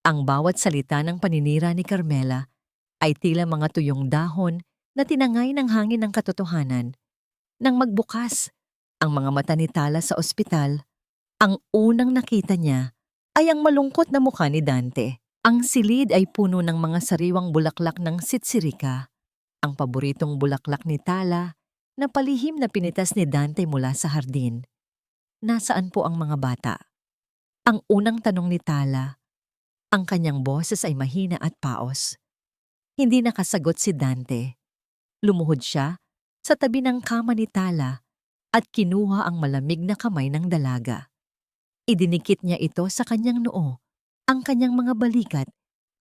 Ang bawat salita ng paninira ni Carmela ay tila mga tuyong dahon na tinangay ng hangin ng katotohanan. Nang magbukas ang mga mata ni Tala sa ospital, ang unang nakita niya ay ang malungkot na mukha ni Dante. Ang silid ay puno ng mga sariwang bulaklak ng sitsirika, ang paboritong bulaklak ni Tala na palihim na pinitas ni Dante mula sa hardin. Nasaan po ang mga bata? Ang unang tanong ni Tala. Ang kanyang boses ay mahina at paos. Hindi nakasagot si Dante. Lumuhod siya sa tabi ng kama ni Tala at kinuha ang malamig na kamay ng dalaga. Idinikit niya ito sa kanyang noo. Ang kanyang mga balikat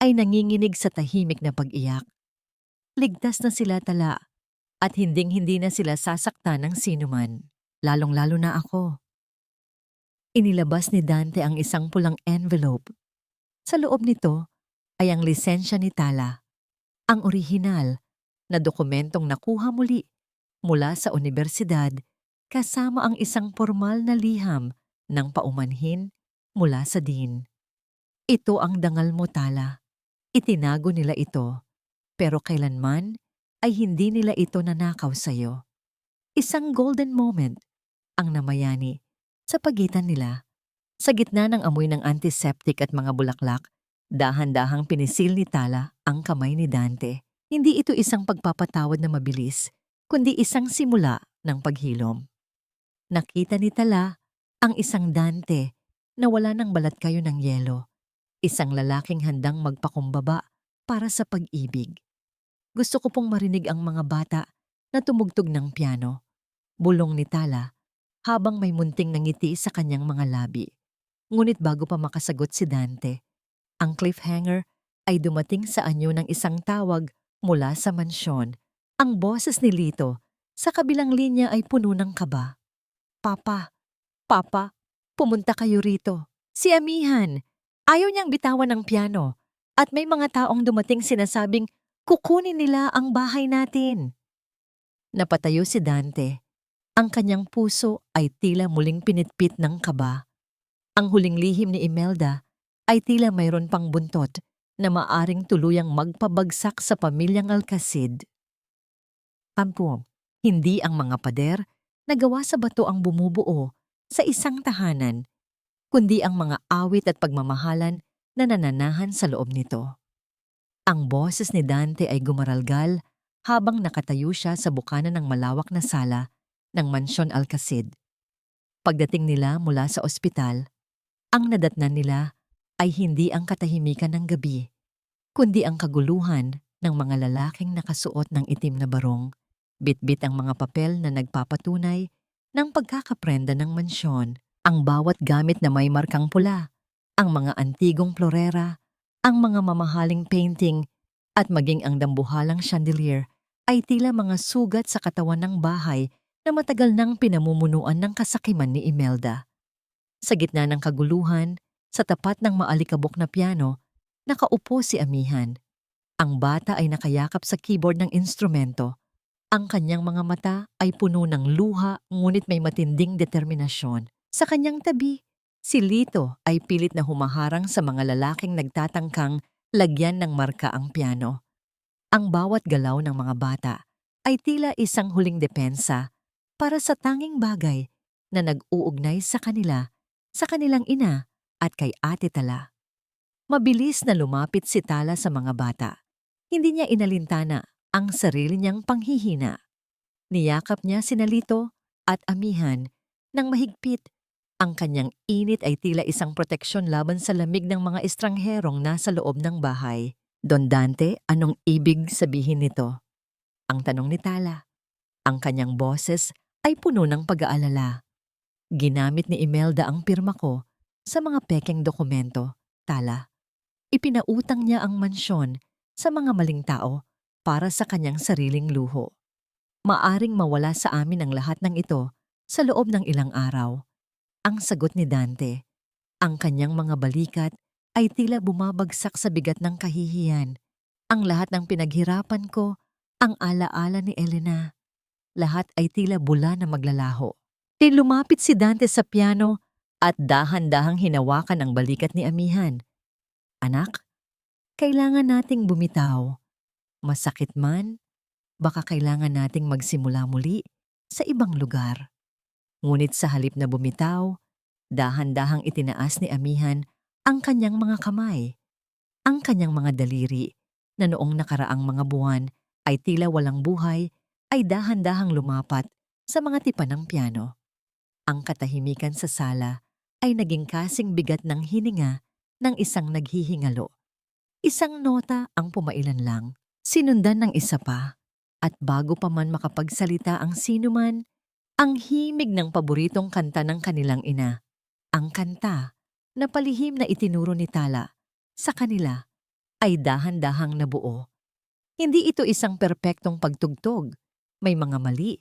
ay nanginginig sa tahimik na pag-iyak. Ligtas na sila, Tala, at hinding-hindi na sila sasaktan ng sinuman, lalong-lalo na ako. Inilabas ni Dante ang isang pulang envelope. Sa loob nito ay ang lisensya ni Tala, ang orihinal na dokumentong nakuha muli mula sa unibersidad kasama ang isang formal na liham ng paumanhin mula sa dean. Ito ang dangal mo, Tala. Itinago nila ito, pero kailanman ay hindi nila ito nanakaw sa iyo. Isang golden moment ang namayani sa pagitan nila. Sa gitna ng amoy ng antiseptic at mga bulaklak, dahan-dahang pinisil ni Tala ang kamay ni Dante. Hindi ito isang pagpapatawad na mabilis, kundi isang simula ng paghilom. Nakita ni Tala ang isang Dante na wala ng balat kayo ng yelo, isang lalaking handang magpakumbaba para sa pag-ibig. Gusto ko pong marinig ang mga bata na tumugtog ng piano, bulong ni Tala habang may munting nangiti sa kanyang mga labi. Ngunit bago pa makasagot si Dante, ang cliffhanger ay dumating sa anyo ng isang tawag mula sa mansyon. Ang boses ni Lito sa kabilang linya ay puno ng kaba. Papa, Papa, pumunta kayo rito. Si Amihan, ayaw niyang bitawan ng piano at may mga taong dumating sinasabing kukunin nila ang bahay natin. Napatayo si Dante. Ang kanyang puso ay tila muling pinitpit ng kaba. Ang huling lihim ni Imelda ay tila mayroon pang buntot na maaring tuluyang magpabagsak sa pamilyang Alcacid. Pampong, hindi ang mga pader na gawa sa bato ang bumubuo sa isang tahanan, kundi ang mga awit at pagmamahalan na nananahan sa loob nito. Ang boses ni Dante ay gumaralgal habang nakatayo siya sa bukana ng malawak na sala ng Mansyon Alcacid. Pagdating nila mula sa ospital, ang nadatnan nila ay hindi ang katahimikan ng gabi, kundi ang kaguluhan ng mga lalaking nakasuot ng itim na barong, bitbit ang mga papel na nagpapatunay ng pagkakaprenda ng mansyon, ang bawat gamit na may markang pula, ang mga antigong florera, ang mga mamahaling painting, at maging ang dambuhalang chandelier ay tila mga sugat sa katawan ng bahay na matagal nang pinamumunuan ng kasakiman ni Imelda. Sa gitna ng kaguluhan, sa tapat ng maalikabok na piano, nakaupo si Amihan. Ang bata ay nakayakap sa keyboard ng instrumento. Ang kanyang mga mata ay puno ng luha ngunit may matinding determinasyon. Sa kanyang tabi, si Lito ay pilit na humaharang sa mga lalaking nagtatangkang lagyan ng marka ang piano. Ang bawat galaw ng mga bata ay tila isang huling depensa para sa tanging bagay na nag-uugnay sa kanila, sa kanilang ina at kay Ate Tala. Mabilis na lumapit si Tala sa mga bata. Hindi niya inalintana ang sarili niyang panghihina. Niyakap niya sina Lito at Amihan ng mahigpit. Ang kanyang init ay tila isang proteksyon laban sa lamig ng mga estrangherong nasa loob ng bahay. Don Dante, anong ibig sabihin nito? Ang tanong ni Tala. Ang kanyang boses ay puno ng pag-aalala. Ginamit ni Imelda ang pirma ko sa mga pekeng dokumento, Tala. Ipinautang niya ang mansyon sa mga maling tao para sa kanyang sariling luho. Maaring mawala sa amin ang lahat ng ito sa loob ng ilang araw. Ang sagot ni Dante, ang kanyang mga balikat ay tila bumabagsak sa bigat ng kahihiyan. Ang lahat ng pinaghirapan ko, ang alaala ni Elena, lahat ay tila bula na maglalaho. Lumapit si Dante sa piano at dahan-dahang hinawakan ang balikat ni Amihan. Anak, kailangan nating bumitaw. Masakit man, baka kailangan nating magsimula muli sa ibang lugar. Ngunit sa halip na bumitaw, dahan-dahang itinaas ni Amihan ang kanyang mga kamay. Ang kanyang mga daliri na noong nakaraang mga buwan ay tila walang buhay ay dahan-dahang lumapat sa mga tipan ng piano. Ang katahimikan sa sala ay naging kasing bigat ng hininga ng isang naghihingalo. Isang nota ang pumailan lang, sinundan ng isa pa, at bago pa man makapagsalita ang sinuman, ang himig ng paboritong kanta ng kanilang ina. Ang kanta na palihim na itinuro ni Tala sa kanila ay dahan-dahang nabuo. Hindi ito isang perpektong pagtugtog, may mga mali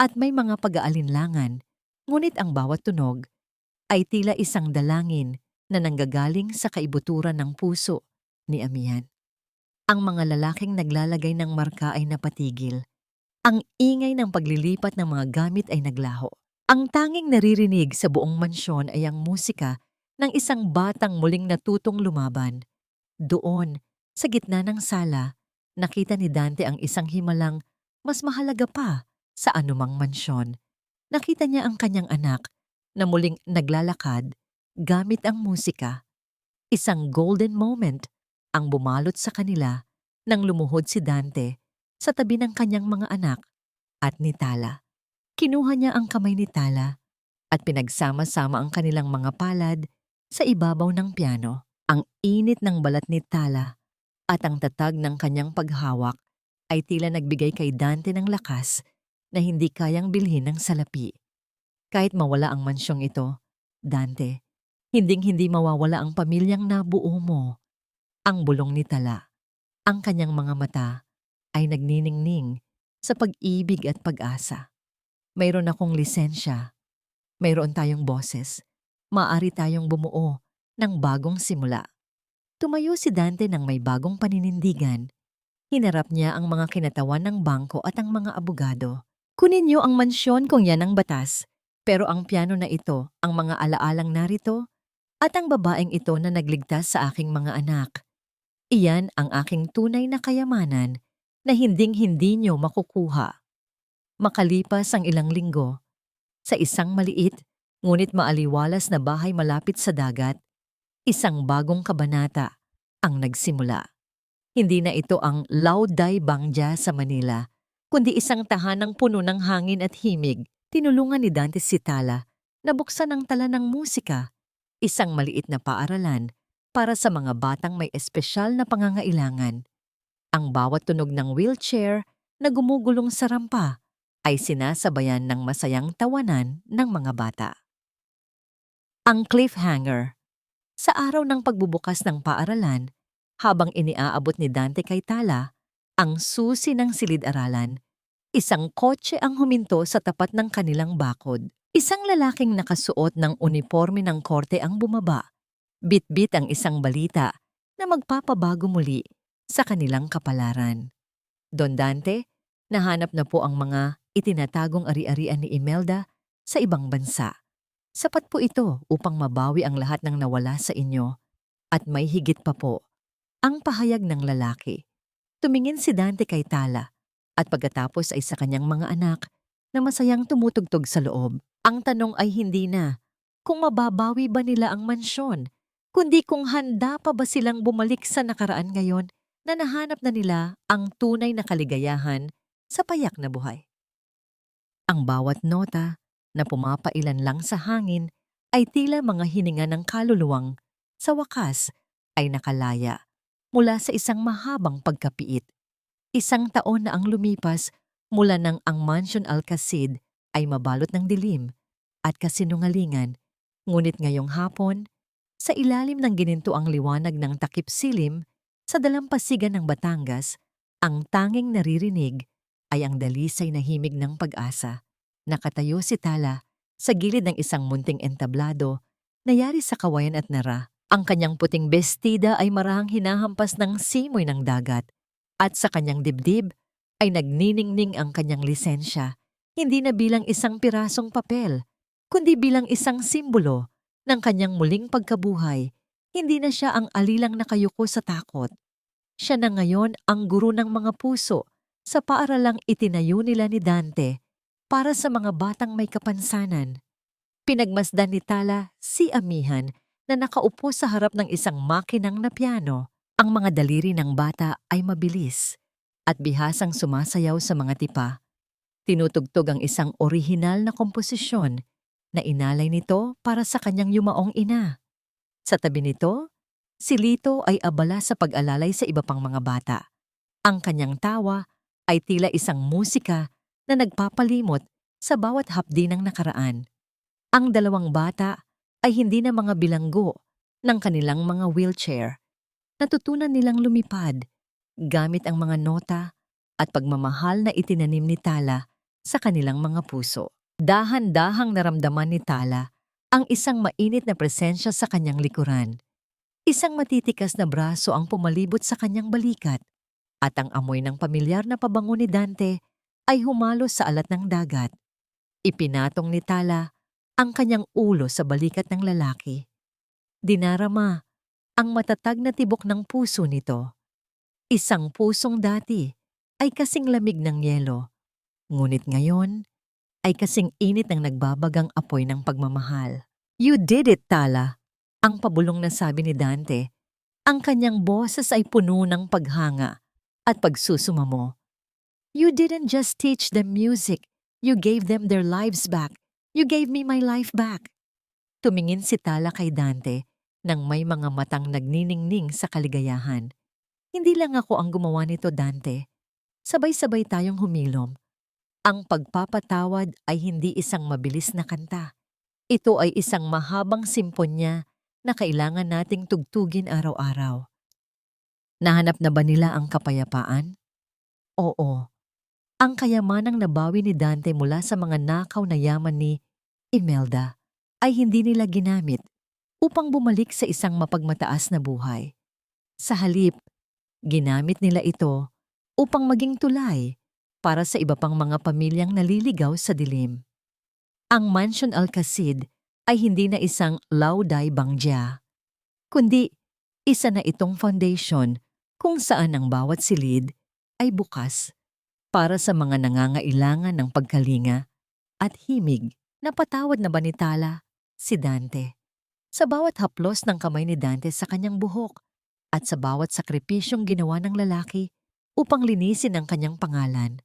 at may mga pag-aalinlangan, ngunit ang bawat tunog ay tila isang dalangin na nanggagaling sa kaibuturan ng puso ni Amihan. Ang mga lalaking naglalagay ng marka ay napatigil. Ang ingay ng paglilipat ng mga gamit ay naglaho. Ang tanging naririnig sa buong mansyon ay ang musika ng isang batang muling natutong lumaban. Doon, sa gitna ng sala, nakita ni Dante ang isang himalang mas mahalaga pa sa anumang mansyon. Nakita niya ang kanyang anak na muling naglalakad gamit ang musika. Isang golden moment ang bumalot sa kanila nang lumuhod si Dante sa tabi ng kanyang mga anak at ni Tala. Kinuha niya ang kamay ni Tala at pinagsama-sama ang kanilang mga palad sa ibabaw ng piano. Ang init ng balat ni Tala at ang tatag ng kanyang paghawak ay tila nagbigay kay Dante ng lakas na hindi kayang bilhin ng salapi. Kahit mawala ang mansyong ito, Dante, hinding-hindi mawawala ang pamilyang nabuo mo. Ang bulong ni Tala, ang kanyang mga mata ay nagniningning sa pag-ibig at pag-asa. Mayroon akong lisensya, mayroon tayong boses, maaari tayong bumuo ng bagong simula. Tumayo si Dante ng may bagong paninindigan. Hinarap niya ang mga kinatawan ng bangko at ang mga abogado. Kunin niyo ang mansyon kung yan ang batas, pero ang piano na ito, ang mga alaalang narito, at ang babaeng ito na nagligtas sa aking mga anak. Iyan ang aking tunay na kayamanan na hinding-hindi niyo makukuha. Makalipas ang ilang linggo, sa isang maliit ngunit maaliwalas na bahay malapit sa dagat, isang bagong kabanata ang nagsimula. Hindi na ito ang Lauday Bangja sa Manila, kundi isang tahanang puno ng hangin at himig. Tinulungan ni Dante si Tala na buksan ang tala ng musika, isang maliit na paaralan para sa mga batang may espesyal na pangangailangan. Ang bawat tunog ng wheelchair na gumugulong sa rampa ay sinasabayan ng masayang tawanan ng mga bata. Ang cliffhanger. Sa araw ng pagbubukas ng paaralan, habang iniaabot ni Dante kay Tala ang susi ng silid-aralan, isang kotse ang huminto sa tapat ng kanilang bakod. Isang lalaking nakasuot ng uniforme ng korte ang bumaba. Bit-bit ang isang balita na magpapabago muli sa kanilang kapalaran. Don Dante, nahanap na po ang mga itinatagong ari-arian ni Imelda sa ibang bansa. Sapat po ito upang mabawi ang lahat ng nawala sa inyo. At may higit pa po, ang pahayag ng lalaki. Tumingin si Dante kay Tala at pagkatapos ay sa kanyang mga anak na masayang tumutugtog sa loob. Ang tanong ay hindi na kung mababawi ba nila ang mansyon, kundi kung handa pa ba silang bumalik sa nakaraan ngayon na nahanap na nila ang tunay na kaligayahan sa payak na buhay. Ang bawat nota na pumapailan lang sa hangin ay tila mga hininga ng kaluluwang sa wakas ay nakalaya mula sa isang mahabang pagkapiit. Isang taon na ang lumipas mula nang ang Mansion Alcacid ay mabalot ng dilim at kasinungalingan, ngunit ngayong hapon, sa ilalim ng ginintuang liwanag ng takip silim sa dalampasigan ng Batangas, ang tanging naririnig ay ang dalisay na himig ng pag-asa. Nakatayo si Tala sa gilid ng isang munting entablado na yari sa kawayan at nara. Ang kanyang puting bestida ay marahang hinahampas ng simoy ng dagat at sa kanyang dibdib ay nagniningning ang kanyang lisensya, hindi na bilang isang pirasong papel, kundi bilang isang simbolo ng kanyang muling pagkabuhay. Hindi na siya ang alilang nakayuko sa takot. Siya na ngayon ang guro ng mga puso sa paaralang itinayo nila ni Dante para sa mga batang may kapansanan. Pinagmasdan ni Tala si amihan na nakaupo sa harap ng isang makinang na piano. Ang mga daliri ng bata ay mabilis at bihasang sumasayaw sa mga tipa. Tinutugtog ang isang orihinal na komposisyon na inalay nito para sa kanyang yumaong ina. Sa tabi nito, si Lito ay abala sa pag-alalay sa iba pang mga bata. Ang kanyang tawa ay tila isang musika na nagpapalimot sa bawat hapdi ng nakaraan. Ang dalawang bata ay hindi na mga bilanggo ng kanilang mga wheelchair. Natutunan nilang lumipad gamit ang mga nota at pagmamahal na itinanim ni Tala sa kanilang mga puso. Dahan-dahang naramdaman ni Tala ang isang mainit na presensya sa kanyang likuran. Isang matitikas na braso ang pumalibot sa kanyang balikat at ang amoy ng pamilyar na pabango ni Dante ay humalos sa alat ng dagat. Ipinatong ni Tala ang kanyang ulo sa balikat ng lalaki. Dinarama ang matatag na tibok ng puso nito. Isang pusong dati ay kasing lamig ng yelo, ngunit ngayon ay kasing init ng nagbabagang apoy ng pagmamahal. You did it, Tala. Ang pabulong na sabi ni Dante, ang kanyang boses ay puno ng paghanga at pagsusumamo. You didn't just teach them music, you gave them their lives back. You gave me my life back. Tumingin si Tala kay Dante nang may mga matang nagniningning sa kaligayahan. Hindi lang ako ang gumawa nito, Dante. Sabay-sabay tayong humilom. Ang pagpapatawad ay hindi isang mabilis na kanta. Ito ay isang mahabang simponya na kailangan nating tugtugin araw-araw. Nahanap na ba nila ang kapayapaan? Oo. Ang kayamanang nabawi ni Dante mula sa mga nakaw na yaman ni Imelda ay hindi nila ginamit upang bumalik sa isang mapagmataas na buhay. Sa halip, ginamit nila ito upang maging tulay para sa iba pang mga pamilyang naliligaw sa dilim. Ang Mansion Alcacid ay hindi na isang lauday bangja, kundi isa na itong foundation kung saan ang bawat silid ay bukas para sa mga nangangailangan ng pagkalinga at himig. Napatawad na ba ni Tala si Dante? Sa bawat haplos ng kamay ni Dante sa kanyang buhok at sa bawat sakripisyong ginawa ng lalaki upang linisin ang kanyang pangalan,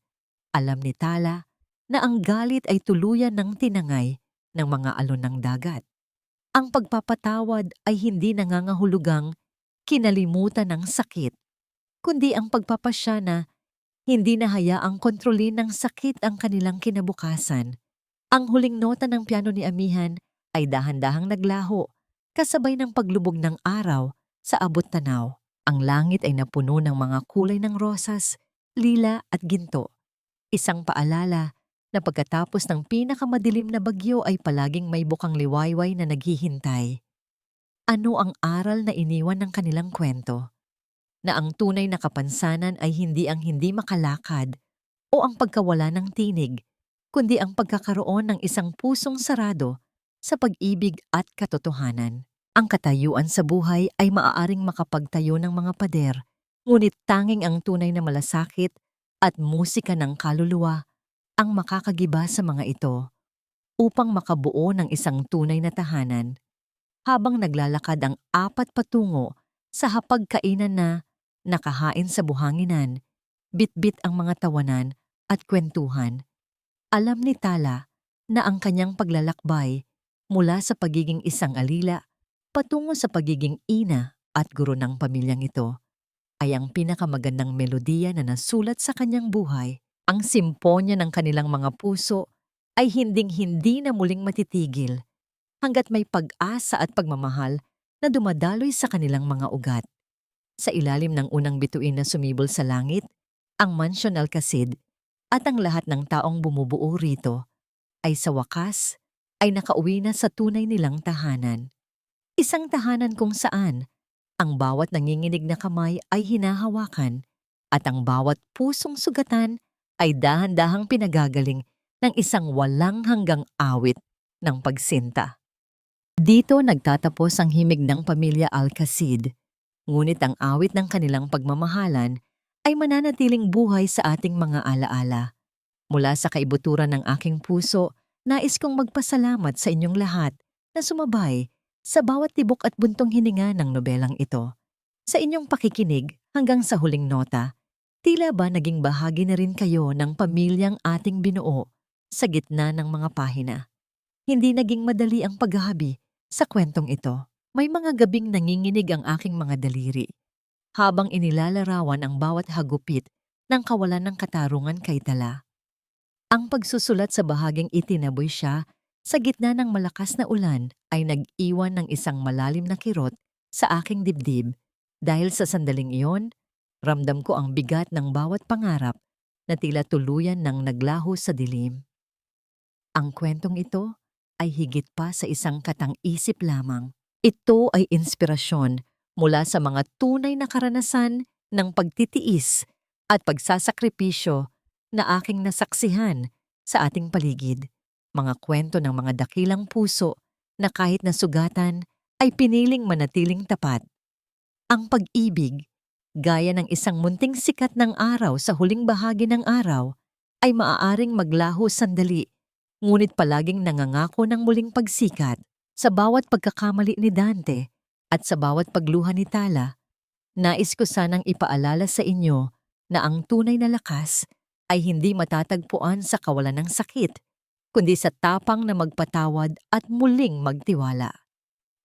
alam ni Tala na ang galit ay tuluyan ng tinangay ng mga alon ng dagat. Ang pagpapatawad ay hindi nangangahulugang kinalimutan ng sakit, kundi ang pagpapasya na hindi na hayaang kontrolin ng sakit ang kanilang kinabukasan. Ang huling nota ng piano ni Amihan ay dahan-dahang naglaho, kasabay ng paglubog ng araw sa abot-tanaw. Ang langit ay napuno ng mga kulay ng rosas, lila at ginto. Isang paalala na pagkatapos ng pinakamadilim na bagyo ay palaging may bukang liwayway na naghihintay. Ano ang aral na iniwan ng kanilang kwento? Na ang tunay na kapansanan ay hindi ang hindi makalakad o ang pagkawala ng tinig, kundi ang pagkakaroon ng isang pusong sarado sa pag-ibig at katotohanan. Ang katayuan sa buhay ay maaaring makapagtayo ng mga pader, ngunit tanging ang tunay na malasakit at musika ng kaluluwa ang makakagiba sa mga ito upang makabuo ng isang tunay na tahanan. Habang naglalakad ang apat patungo sa hapagkainan na nakahain sa buhanginan, bitbit ang mga tawanan at kwentuhan. Alam ni Tala na ang kanyang paglalakbay mula sa pagiging isang alila patungo sa pagiging ina at guro ng pamilyang ito ay ang pinakamagandang melodiya na nasulat sa kanyang buhay. Ang simponya ng kanilang mga puso ay hinding-hindi na muling matitigil hanggat may pag-asa at pagmamahal na dumadaloy sa kanilang mga ugat. Sa ilalim ng unang bituin na sumibol sa langit, ang Mansion Alcacid at ang lahat ng taong bumubuo rito ay sa wakas ay nakauwi na sa tunay nilang tahanan. Isang tahanan kung saan ang bawat nanginginig na kamay ay hinahawakan at ang bawat pusong sugatan ay dahan-dahang pinagagaling ng isang walang hanggang awit ng pagsinta. Dito nagtatapos ang himig ng pamilya Alcacid. Ngunit ang awit ng kanilang pagmamahalan ay mananatiling buhay sa ating mga alaala. Mula sa kaibuturan ng aking puso, nais kong magpasalamat sa inyong lahat na sumabay sa bawat tibok at buntong hininga ng nobelang ito. Sa inyong pakikinig hanggang sa huling nota, tila ba naging bahagi na rin kayo ng pamilyang ating binuo sa gitna ng mga pahina. Hindi naging madali ang paghahabi sa kwentong ito. May mga gabing nanginginig ang aking mga daliri habang inilalarawan ang bawat hagupit ng kawalan ng katarungan kay Tala. Ang pagsusulat sa bahaging itinaboy siya sa gitna ng malakas na ulan ay nag-iwan ng isang malalim na kirot sa aking dibdib dahil sa sandaling iyon, ramdam ko ang bigat ng bawat pangarap na tila tuluyan ng naglaho sa dilim. Ang kwentong ito ay higit pa sa isang katang-isip lamang. Ito ay inspirasyon mula sa mga tunay na karanasan ng pagtitiis at pagsasakripisyo na aking nasaksihan sa ating paligid. Mga kwento ng mga dakilang puso na kahit nasugatan ay piniling manatiling tapat. Ang pag-ibig, gaya ng isang munting sikat ng araw sa huling bahagi ng araw, ay maaaring maglaho sandali, ngunit palaging nangangako ng muling pagsikat. Sa bawat pagkakamali ni Dante at sa bawat pagluha ni Tala, nais ko sanang ipaalala sa inyo na ang tunay na lakas ay hindi matatagpuan sa kawalan ng sakit, kundi sa tapang na magpatawad at muling magtiwala.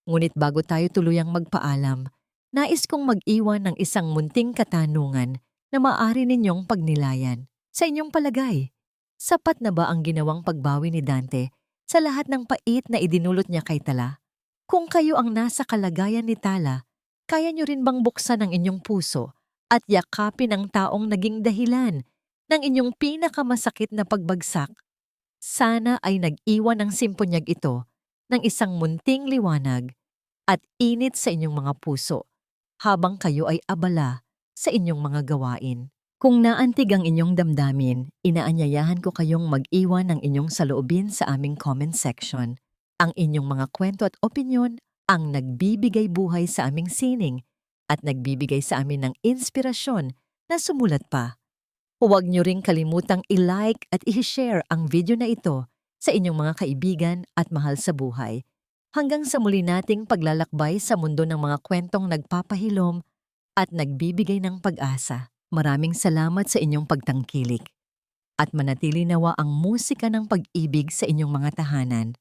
Ngunit bago tayo tuluyang magpaalam, nais kong mag-iwan ng isang munting katanungan na maaari ninyong pagnilayan. Sa inyong palagay, sapat na ba ang ginawang pagbawi ni Dante sa lahat ng pait na idinulot niya kay Tala? Kung kayo ang nasa kalagayan ni Tala, kaya niyo rin bang buksan ang inyong puso at yakapin ang taong naging dahilan ng inyong pinakamasakit na pagbagsak? Sana ay nag-iwan ang simponyag ito ng isang munting liwanag at init sa inyong mga puso habang kayo ay abala sa inyong mga gawain. Kung naantig ang inyong damdamin, inaanyayahan ko kayong mag-iwan ng inyong saloobin sa aming comment section. Ang inyong mga kwento at opinyon ang nagbibigay buhay sa aming sining at nagbibigay sa amin ng inspirasyon na sumulat pa. Huwag niyo ring kalimutang i-like at i-share ang video na ito sa inyong mga kaibigan at mahal sa buhay. Hanggang sa muli nating paglalakbay sa mundo ng mga kwentong nagpapahilom at nagbibigay ng pag-asa. Maraming salamat sa inyong pagtangkilik at manatili nawa ang musika ng pag-ibig sa inyong mga tahanan.